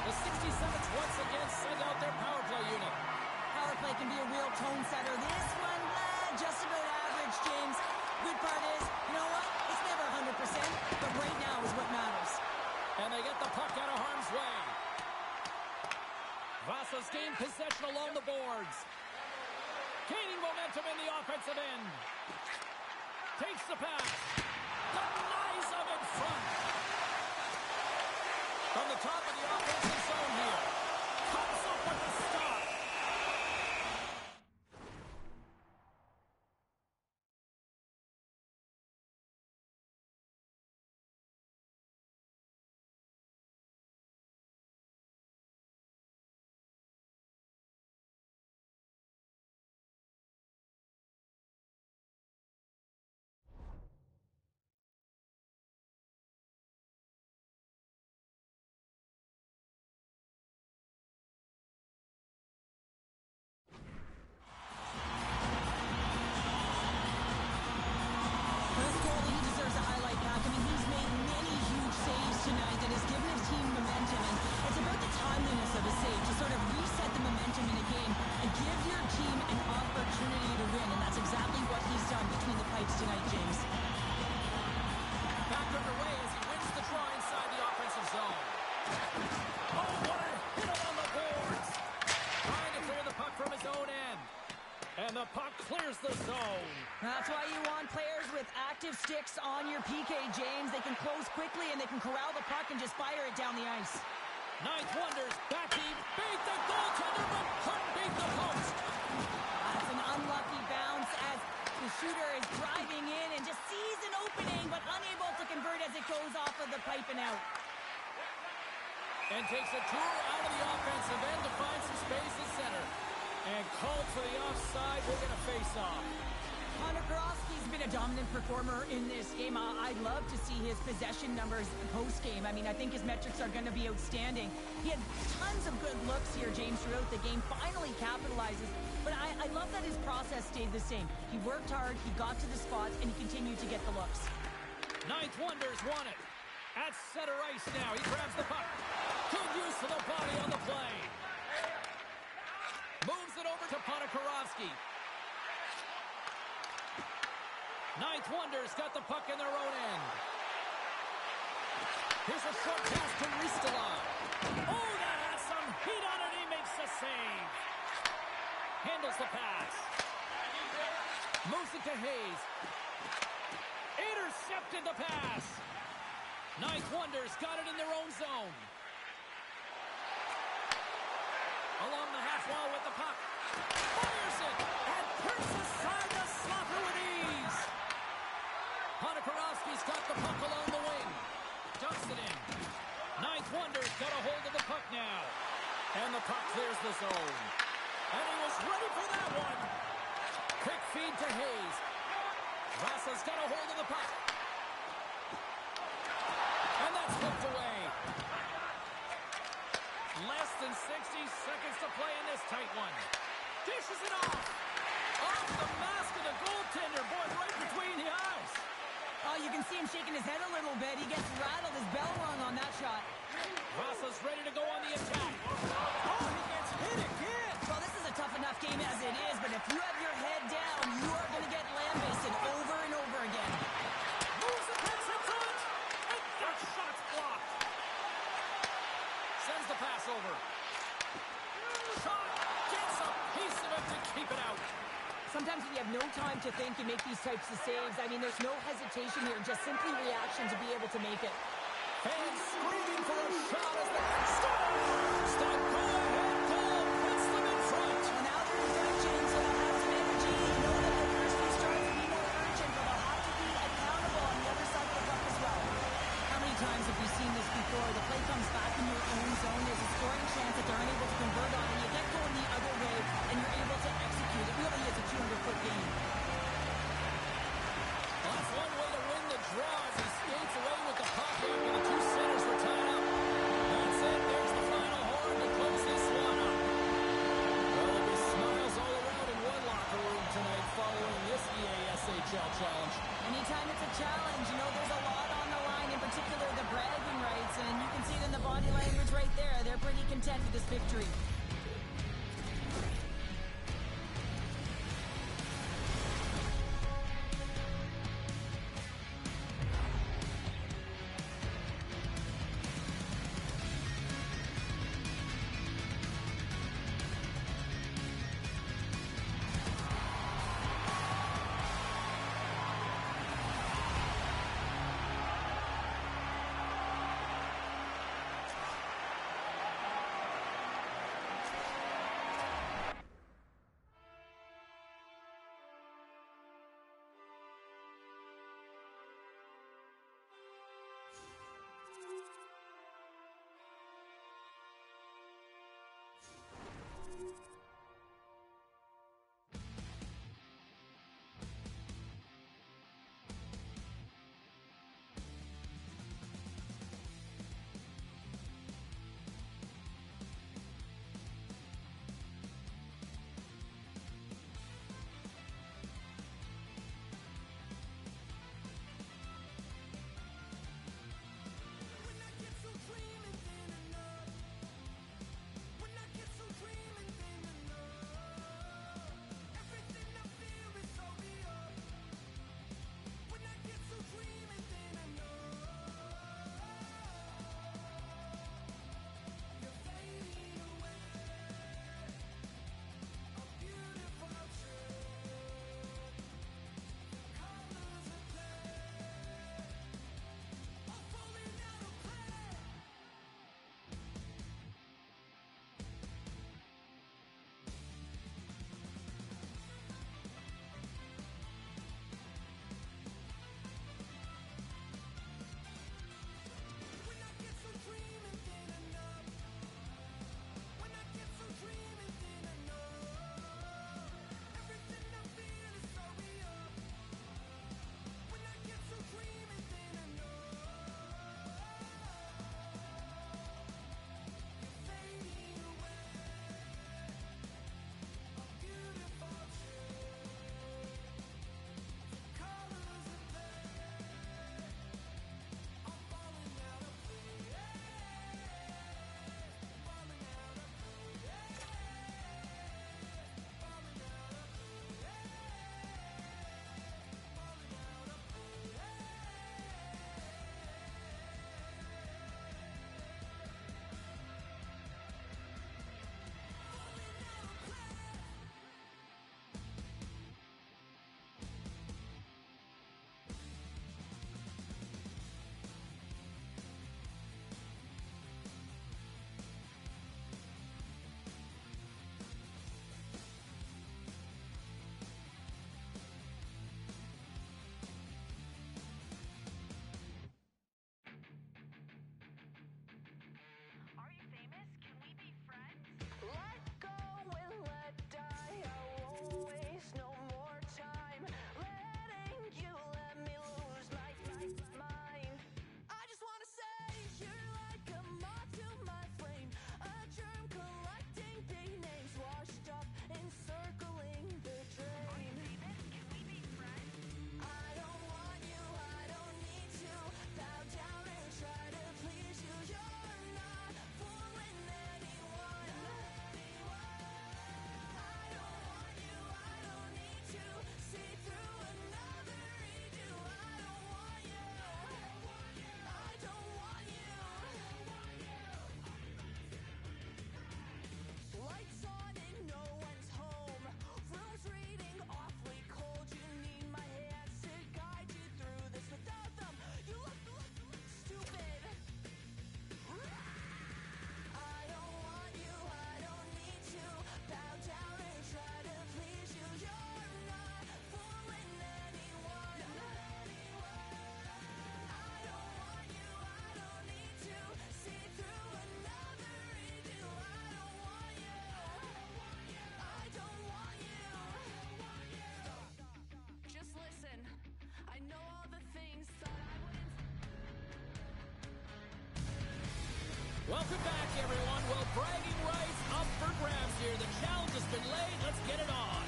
The 67s once again send out their power play unit. Power play can be a real tone setter. This one, just about average, James. Good part is, you know what? It's never 100%, but right now is what matters. And they get the puck out of harm's way. Vasa's gained possession along the boards. Gaining momentum in the offensive end. Takes the pass. Denies him in front. From the top of the offensive zone here. Comes up with a stop. And the puck clears the zone. That's why you want players with active sticks on your PK, James. They can close quickly and they can corral the puck and just fire it down the ice. Ninth Wonders, back team, beat the goaltender, but couldn't beat the post. That's an The shooter is driving in and just sees an opening, but unable to convert as it goes off of the pipe and out. And takes a tour out of the offensive end to find some space at center. And called for the offside. We're going to face off. Connor Karofsky's been a dominant performer in this game. I'd love to see his possession numbers post-game. I mean, I think his metrics are going to be outstanding. He had tons of good looks here, James, throughout the game. Finally capitalizes. But I love that his process stayed the same. He worked hard, he got to the spots, and he continued to get the looks. Ninth Wonders won it. At center ice now. He grabs the puck. Good use of the body on the play. Moves it over to Ponikarovsky. Ninth Wonders got the puck in their own end. Here's a short pass to Ristolainen. Oh, that has some heat on it. He makes the save. Handles the pass. Moves it to Hayes. Intercepted the pass. Ninth Wonders got it in their own zone. Along the half wall with the puck. Fires it. And turns aside the slapper with ease. Ponikarovsky's got the puck along the wing. Dumps it in. Ninth Wonders got a hold of the puck now. And the puck clears the zone. And he was ready for that one. Quick feed to Hayes. Rasa's got a hold of the puck. And that's flipped away. Less than 60 seconds to play in this tight one. Dishes it off. Off the mask of the goaltender. Boy, right between the eyes. Oh, you can see him shaking his head a little bit. He gets rattled. His bell rung on that shot. Rasa's ready to go on the attack. Oh, he gets hit again. Well, this is a tough enough game as it is, but if you have your head down, you are going to get lambasted over and over again. Moves the pass in front. And that shot's blocked. Sends the pass over. Shot. Gets a piece of it to keep it out. Sometimes when you have no time to think, you make these types of saves. I mean, there's no hesitation here, just simply reaction to be able to make it. Fans screaming for a shot as the stop go-ahead goal puts them in front. Well, now they're in front, James, so they'll have some energy. You know that their first restart will be more urgent, but they'll have to be accountable on the other side of the puck as well. How many times have we seen this before? The play comes back in your own zone. There's a scoring chance that they're unable to convert on, and you get going the other way, and you're able to execute. It really is a 200-foot game. Well, that's one way to win the draw as he skates away with the puck after the two centers were tied up. That's it. There's the final horn to close this one up. Well, there'll be smiles all around in one locker room tonight following this EASHL challenge. Anytime it's a challenge, you know there's a lot on the line, in particular the bragging rights, and you can see it in the body language right there. They're pretty content with this victory. Welcome back, everyone. Well, bragging rights up for grabs here. The challenge has been laid. Let's get it on.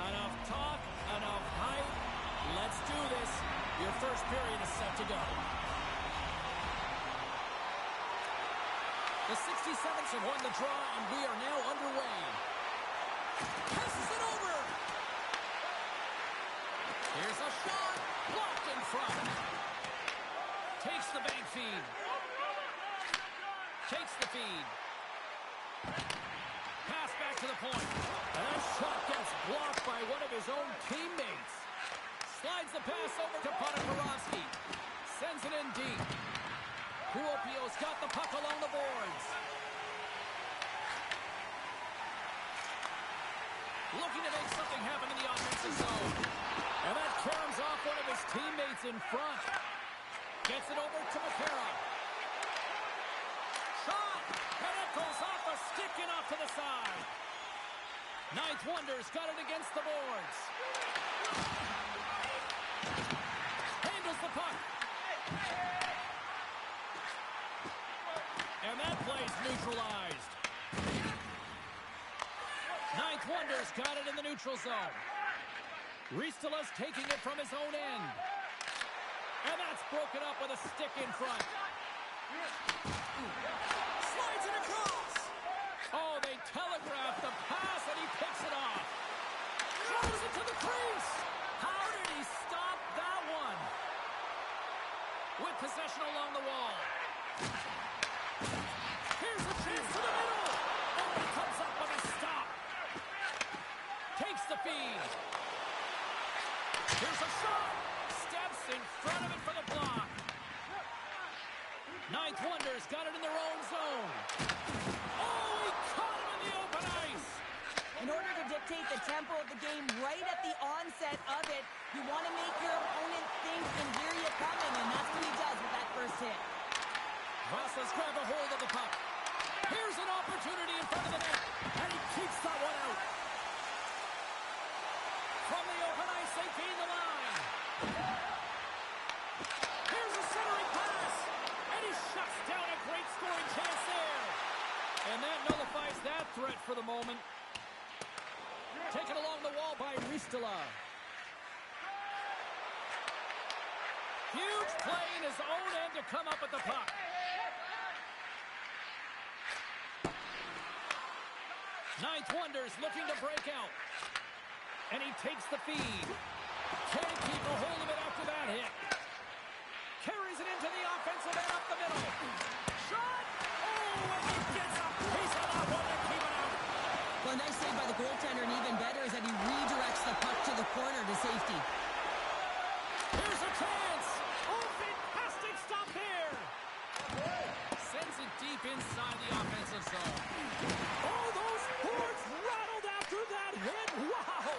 Enough talk, enough hype. Let's do this. Your first period is set to go. The 67s have won the draw, and we are now underway. Passes it over. Here's a shot. Blocked in front. Takes the bank feed. Takes the feed. Pass back to the point. And that shot gets blocked by one of his own teammates. Slides the pass over to Pulp Irmeli. Sends it in deep. Kuopio's got the puck along the boards. Looking to make something happen in the offensive zone. And that caroms off one of his teammates in front. Gets it over to McCarra. Shot! And it goes off a stick and off to the side. Ninth Wonder's got it against the boards. Handles the puck. And that play's neutralized. Ninth Wonder's got it in the neutral zone. Ristola's taking it from his own end. And that's broken up with a stick in front. Slides it across. Oh, they telegraphed the pass, and he picks it off. Throws it to the crease. How did he stop that one? With possession along the wall. Here's a chance to the middle. Oh, he comes up with a stop. Takes the feed. Here's a shot. Steps in front of it for the block. Ninth Wonder's got it in their own zone. Oh, he caught him in the open ice. In order to dictate the tempo of the game right at the onset of it, you want to make your opponent think and hear you coming, and that's what he does with that first hit. Vasa's grabbed a hold of the puck. Here's an opportunity in front of the net, and he keeps that one out. From the open ice, they gain the line. Here's a centering pass, and he shuts down a great scoring chance there. And that nullifies that threat for the moment. Taken along the wall by Ristola. Huge play in his own end to come up with the puck. Ninth Wonder's looking to break out. And he takes the feed. Can't keep a hold of it after that hit. Carries it into the offensive end up the middle. Shot! Oh, and he gets a piece of that one to keep it out. Well, nice save by the goaltender, and even better is that he redirects the puck to the corner to safety. Here's a chance. Oh, fantastic stop here. Sends it deep inside the offensive zone. Oh, those boards rattled after that hit. Wow.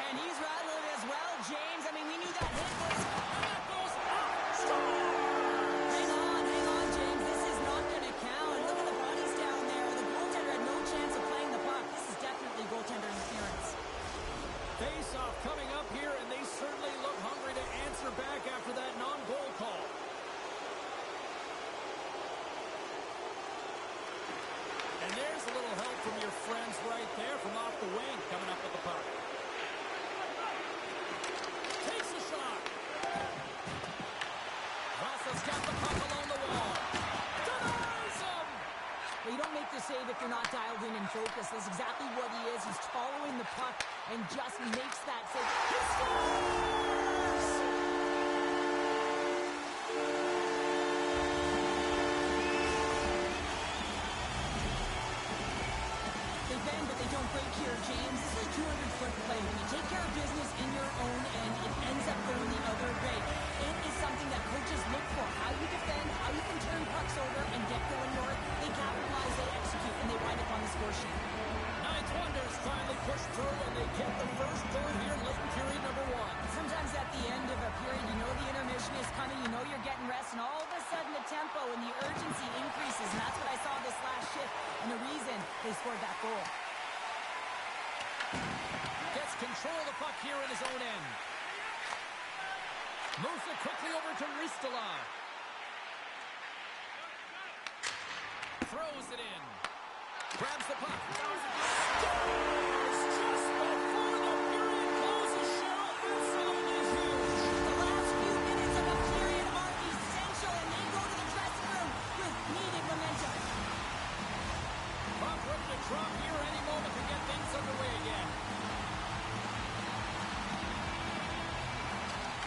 And he's rattling as well, James. I mean, we knew that hit was... And that goes up. Strong. Hang on, James. This is not going to count. Look at the bodies down there. The goaltender had no chance of playing the puck. This is definitely goaltender interference. Face-off coming up here, and they certainly look hungry to answer back after that non-goal call. And there's a little help from your friends right there from off the wing coming up with the puck. Takes a shot. Vasa's got the puck along the wall. Denies him. Well, you don't make the save if you're not dialed in and focused. That's exactly what he is. He's following the puck and just makes that save. He scores! They bend, but they don't break here, James. This is a 200-foot play. When you take care of business in your own end, it ends up going the other way. It is something that coaches look for. How you defend, how you can turn pucks over and get going north. They capitalize, they execute, and they wind up on the score sheet. Ninth Wonders finally push through, and they get the first goal here late in period number one. Sometimes at the end of a period, you know the intermission is coming, you know you're getting rest, and all of a sudden the tempo and the Moves it quickly over to Ristola. Throws it in. Grabs the puck. Scores just before the period closes. Cheryl, absolutely huge. The last few minutes of a period are essential, and they go to the dressing room with needed momentum. Puck ready to drop here any moment to get things underway again.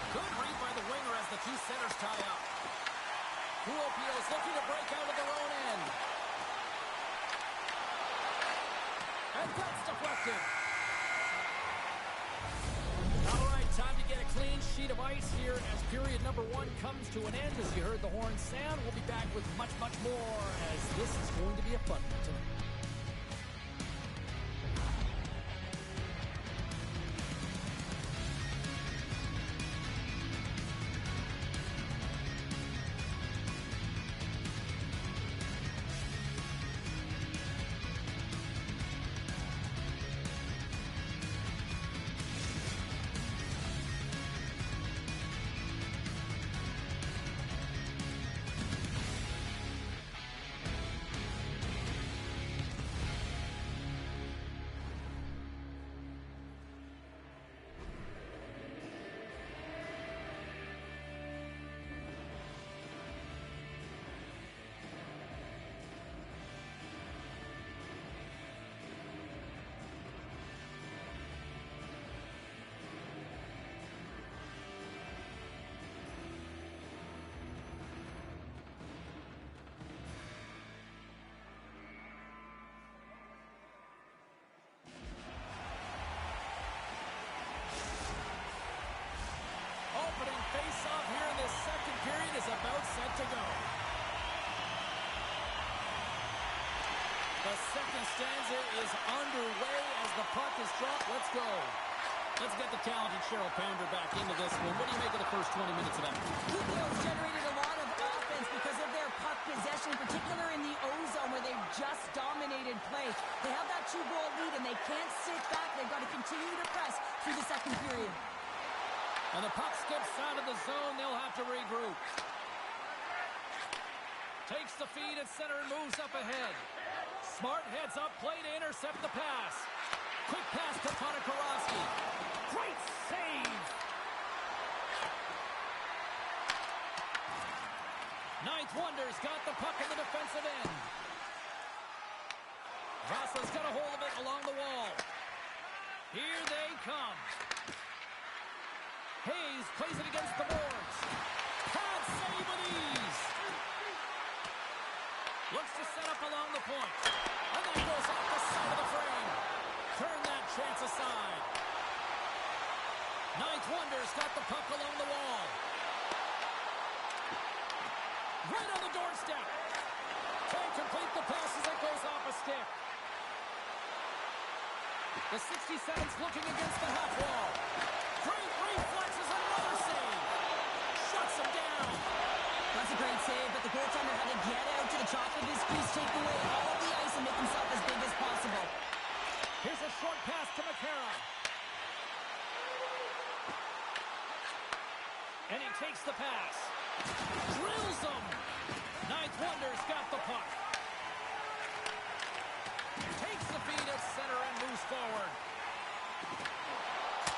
Good read by the winger as the two centers tie up. Kuopio's looking to break out of their own end. And that's deflected. All right, time to get a clean sheet of ice here as period number 1 comes to an end. As you heard the horn sound, we'll be back with much, much more as this is going to be a fun one tonight. Opening face-off here in this second period is about set to go. The second stanza is underway as the puck is dropped. Let's go. Let's get the talented Cheryl Pounder back into this one. What do you make of the first 20 minutes of that? Kuopio's generated a lot of offense because of their puck possession, in particular in the O-zone where they've just dominated play. They have that 2-goal lead and they can't sit back. They've got to continue to press through the second period. And the puck skips out of the zone. They'll have to regroup. Takes the feed at center and moves up ahead. Smart heads up play to intercept the pass. Quick pass to Ponikarovsky. Great save. Ninth Wonder's got the puck in the defensive end. Vasa's got a hold of it along the wall. Here they come. Hayes plays it against the boards. Pad save with ease. Looks to set up along the point. And then goes off the side of the frame. Turn that chance aside. Ninth Wonder's got the puck along the wall. Right on the doorstep. Can't complete the pass as it goes off a stick. The 67's looking against the half wall. Great reflexes, another save. Shuts him down. That's a great save, but the goaltender had to get out to the top of his crease, take away all the ice, and make himself as big as possible. Here's a short pass to McCarra. And he takes the pass. Drills him. Ninth Wonder's got the puck. Takes the feed at center and moves forward.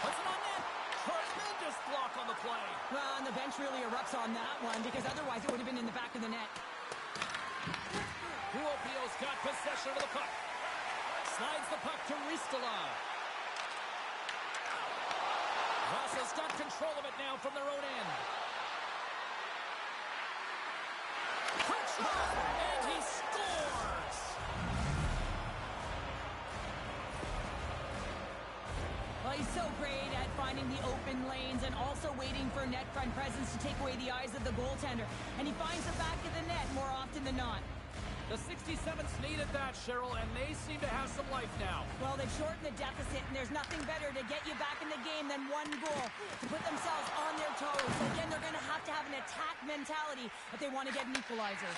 Puts it on net. Tremendous block on the play. Well, and the bench really erupts on that one because otherwise it would have been in the back of the net. Kuopio's got possession of the puck. Slides the puck to Ristola. Vasa's got control of it now from their own end. Quick shot, and he scores! Well, he's so great at finding the open lanes and also waiting for net front presence to take away the eyes of the goaltender. And he finds the back of the net more often than not. The 67th needed that, Cheryl, and they seem to have some life now. Well, they've shortened the deficit, and there's nothing better to get you back in the game than one goal to put themselves on their toes. So again, they're going to have an attack mentality if they want to get an equalizer.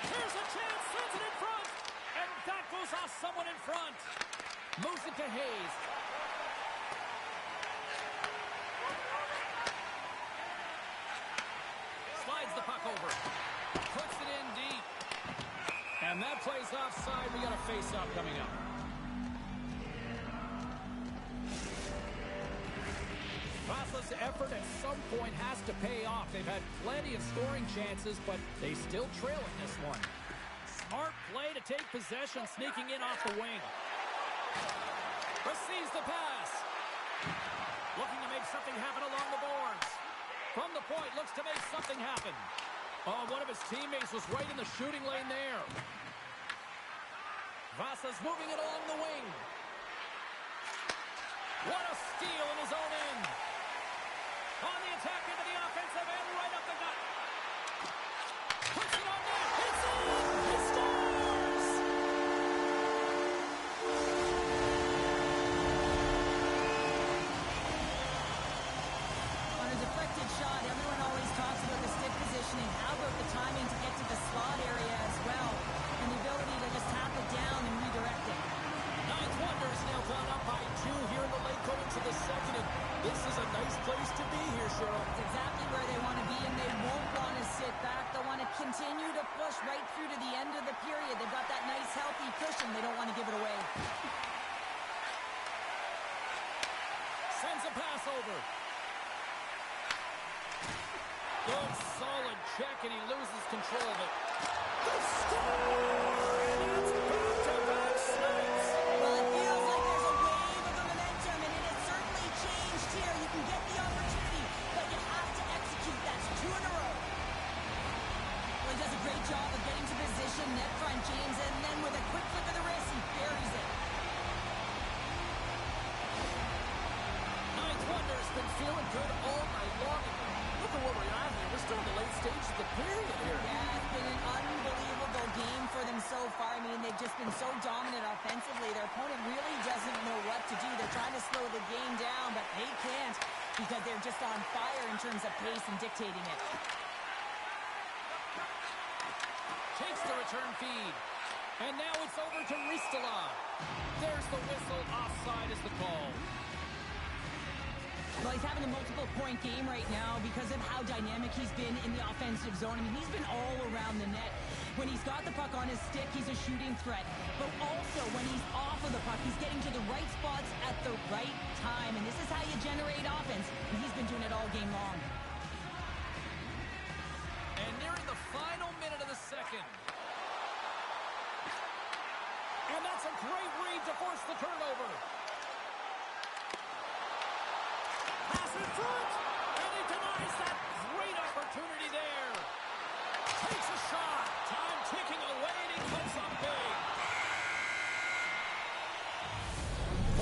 Here's a chance, sends it in front, and that goes off someone in front. Moves it to Hayes. And that plays offside. We got a face-off coming up. Vasa's effort at some point has to pay off. They've had plenty of scoring chances, but they still trail in this one. Smart play to take possession, sneaking in off the wing. Receives the pass. Looking to make something happen along the boards. From the point, looks to make something happen. Oh, one of his teammates was right in the shooting lane there. Vasa's moving it along the wing. What a steal in his own end. On the attack into the offensive end, right up the gut. Puts it on net. It's in. He scores. On a deflected shot, everyone always talks about the stick positioning. How about the timing to get to the slot area as well? And the ability to just tap it down and redirect it. Ninth Wonder is now gone up by 2 here in the late going into the second. And this is a nice place to be here, Cheryl. It's exactly where they want to be, and they won't want to sit back. They'll want to continue to push right through to the end of the period. They've got that nice, healthy cushion. They don't want to give it away. Sends a pass over. Good, solid check, and he loses control of it. The score! And it's back-to-back snipes. Well, it feels like there's a wave of momentum, and it has certainly changed here. You can get the opportunity, but you have to execute. That's 2 in a row. Well, he does a great job of getting to position, net front James, and then with a quick flick of the wrist, he buries it. Ninth Wonder's been feeling good all night long. Look at what we're at here. We're still in the late stages of the period here. Yeah, it's been an unbelievable game for them so far. I mean, they've just been so dominant offensively. Their opponent really doesn't know what to do. They're trying to slow the game down, but they can't because they're just on fire in terms of pace and dictating it. Takes the return feed. And now it's over to Ristola. There's the whistle. Offside is the call. Well, he's having a multiple-point game right now because of how dynamic he's been in the offensive zone. I mean, he's been all around the net. When he's got the puck on his stick, he's a shooting threat. But also, when he's off of the puck, he's getting to the right spots at the right time. And this is how you generate offense. And he's been doing it all game long. And nearing the final minute of the second. And that's a great read to force the turnover. Pass in front, and he denies that great opportunity there. Takes a shot, time ticking away, and he comes up big.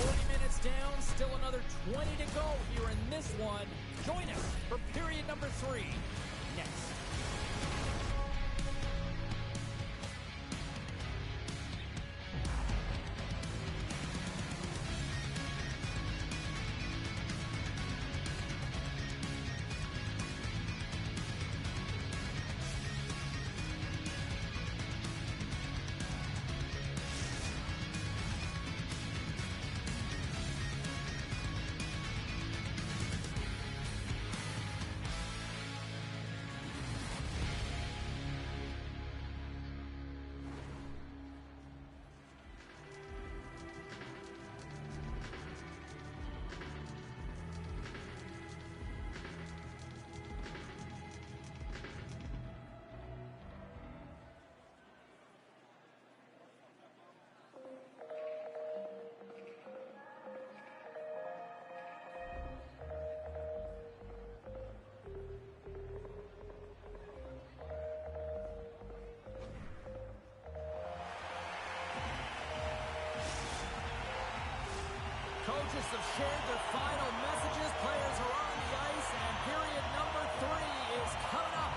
40 minutes down, still another 20 to go here in this one. Join us for period number 3 next. Coaches have shared their final messages. Players are on the ice, and period number 3 is coming up.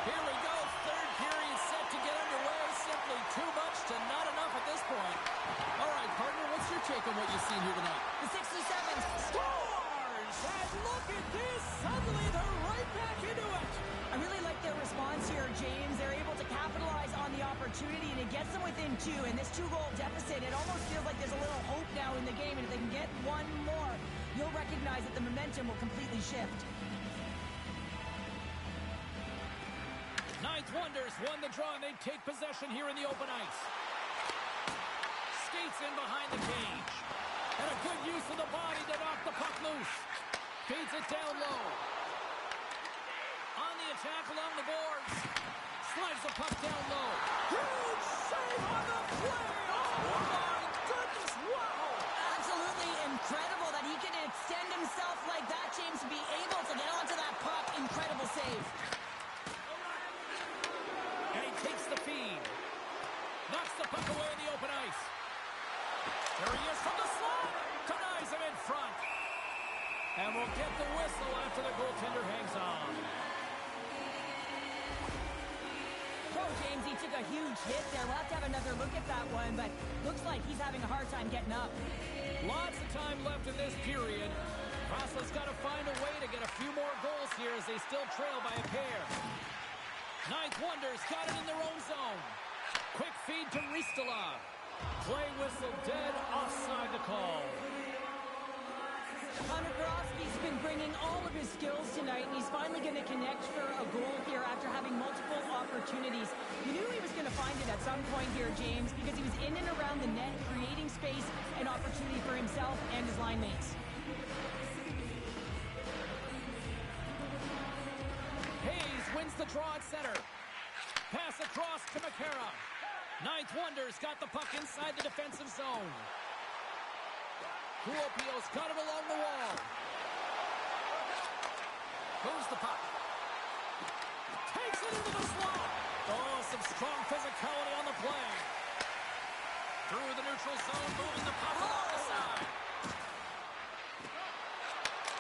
Here we go. Third period set to get underway. Simply too much to not enough at this point. All right, partner, what's your take on what you've seen here tonight? The 67 Scores! And look at this. Suddenly they're right back into it. I really like their response here, James. They're able to capitalize on the opportunity, and it gets them within 2. And this 2-goal deficit, it almost feels like there's a little hope now in the game. And if they can get one more, you'll recognize that the momentum will completely shift. Ninth Ninth Wonders won the draw, and they take possession here in the open ice. Skates in behind the cage. And a good use of the body to knock the puck loose. Feeds it down low. On the attack along the boards. Slides the puck down low. Huge save on the play. Oh, my goodness. Wow. Absolutely incredible that he can extend himself like that, James, to be able to get onto that puck. Incredible save. And he takes the feed. Knocks the puck away in the open ice. There he is from the slot. Denies him in front. And we'll get the whistle after the goaltender hangs on. Oh, James, he took a huge hit there. We'll have to have another look at that one, but looks like he's having a hard time getting up. Lots of time left in this period. Vasa's got to find a way to get a few more goals here as they still trail by a pair. Ninth Wonders got it in their own zone. Quick feed to Ristolav. Play whistle dead, offside the call. Connor Grosky's been bringing all of his skills tonight, and he's finally going to connect for a goal here after having multiple opportunities. You knew he was going to find it at some point here, James, because he was in and around the net, creating space and opportunity for himself and his line mates. Hayes wins the draw at center. Pass across to McCara. Ninth Wonders got the puck inside the defensive zone. Kuopio's got it along the wall. Moves the puck. Takes it into the slot. Oh, some strong physicality on the play. Through the neutral zone, moving the puck along the side.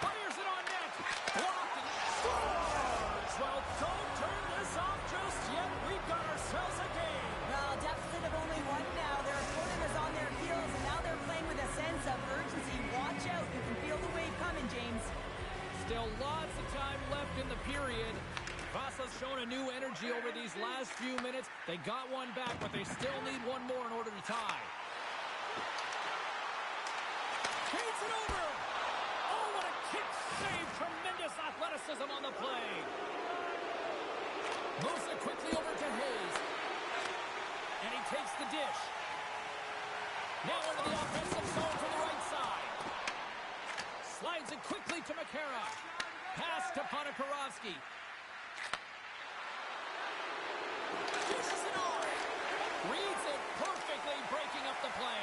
Fires it on net. Blocked and scores. Well, don't turn this off just yet. We've got ourselves a game. Well, deficit of only one now. Their opponent is on their heels, and now they're playing with a sense of urgency. Watch out. You can feel the wave coming, James. Still lots of time left in the period. Vasa's shown a new energy over these last few minutes. They got one back, but they still need one more in order to tie. Takes it over. Oh, what a kick save. Tremendous athleticism on the play. Moves it quickly over to Hayes. And he takes the dish. Now into the offensive zone to the right side. Slides it quickly to McCara. Pass to Ponikarovsky. Dishes it on. Reads it perfectly, breaking up the play.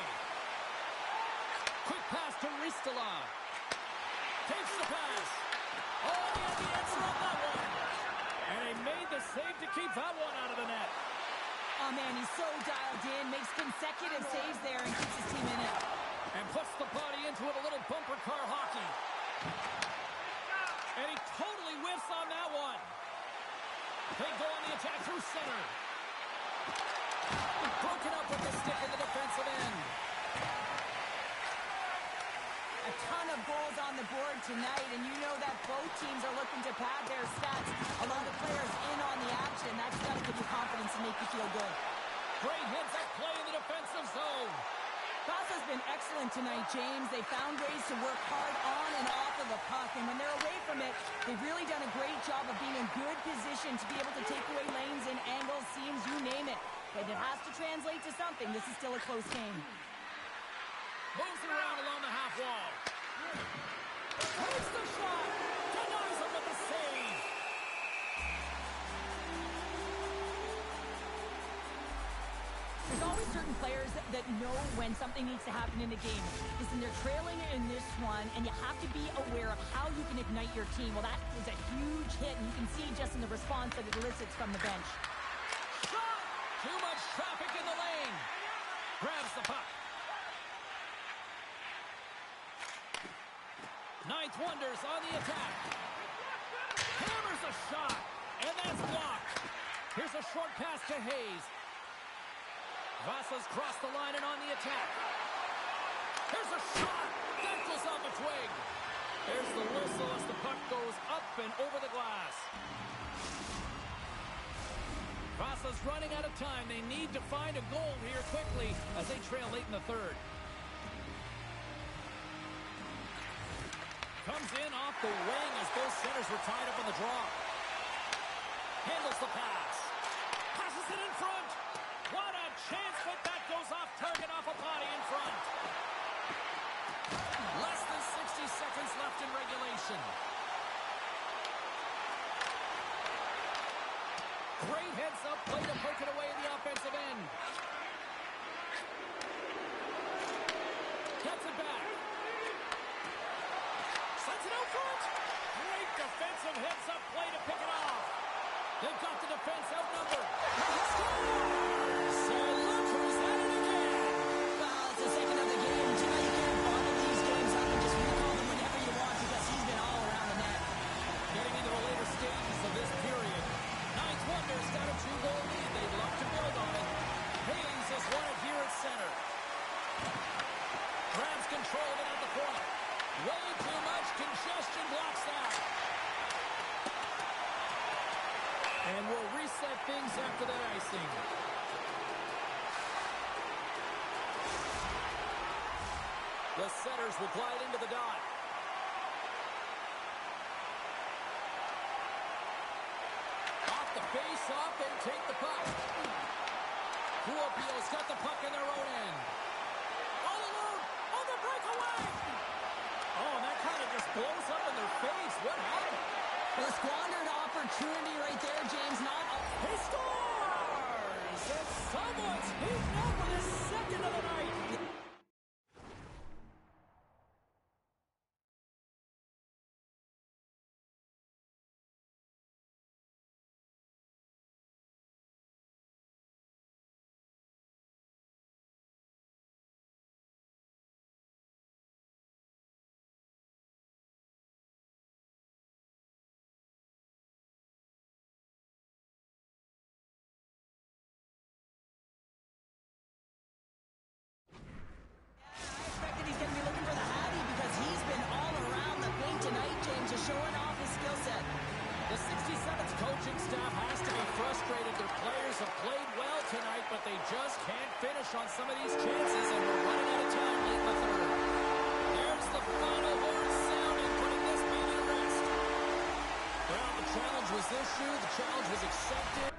Quick pass to Ristolav. Takes the pass. Oh, he had the answer on that one. And he made the save to keep that one out of the net. Oh, man, he's so dialed in, makes consecutive saves there and keeps his team in it. And puts the body into it, a little bumper car hockey. And he totally whiffs on that one. They go on the attack through center. Broken up with the stick in the defensive end. A ton of goals on the board tonight, and you know that both teams are looking to pad their stats. A lot of players in on the action. That's got to give you confidence and make you feel good. Great heads-up play in the defensive zone. Vasa's been excellent tonight, James. They found ways to work hard on and off of the puck, and when they're away from it, they've really done a great job of being in good position to be able to take away lanes and angles, seams, you name it. But it has to translate to something. This is still a close game. Moves it around along the half wall. Takes the shot. Denies him with the save. There's always certain players that know when something needs to happen in a game. Listen, they're trailing in this one, and you have to be aware of how you can ignite your team. Well, that was a huge hit, and you can see just in the response that it elicits from the bench. Shot! Too much traffic in the lane. Grabs the puck. Ninth Wonders on the attack. Hammers a shot, and that's blocked. Here's a short pass to Hayes. Vasa's crossed the line and on the attack. Here's a shot. That goes off a twig. There's the whistle as the puck goes up and over the glass. Vasa's running out of time. They need to find a goal here quickly as they trail late in the third. Comes in off the wing as both centers were tied up on the draw. Handles the pass. Drills it in front. What a chance, but that goes off target off a body in front. Less than 60 seconds left in regulation. Great heads-up play to poke it away in the offensive end. Gets it back. Sends it out front. Great defensive heads-up play to pick it off. They've got the defense outnumbered. He scores! So look who's at it again. Well, it's the second of the game. You know you can't bottle these games up and just recall them whenever you want because he's been all around the net. Getting into the later stages of this period. Ninth Wonder's got a 2-goal lead. They'd love to build on it. Hayes has won it here at center. Grabs control of it at the point. Way too much congestion blocks that. And we'll reset things after that icing. The setters will glide into the dot. Off the face-off and take the puck. Kuopio's got the puck in their own end. All alone on the breakaway. Oh, and that kind of just blows up in their face. What happened? The squandered opportunity right there, James. He scores! And someone's heating up with his second of the night. I expected he's going to be looking for the Hattie because he's been all around the paint tonight, James, just showing off his skill set. The 67th coaching staff has to be frustrated. Their players have played well tonight, but they just can't finish on some of these chances, and we're running out of time late in the third. There's the final horn sounding, putting this beat to rest. Well, the challenge was issued. The challenge was accepted.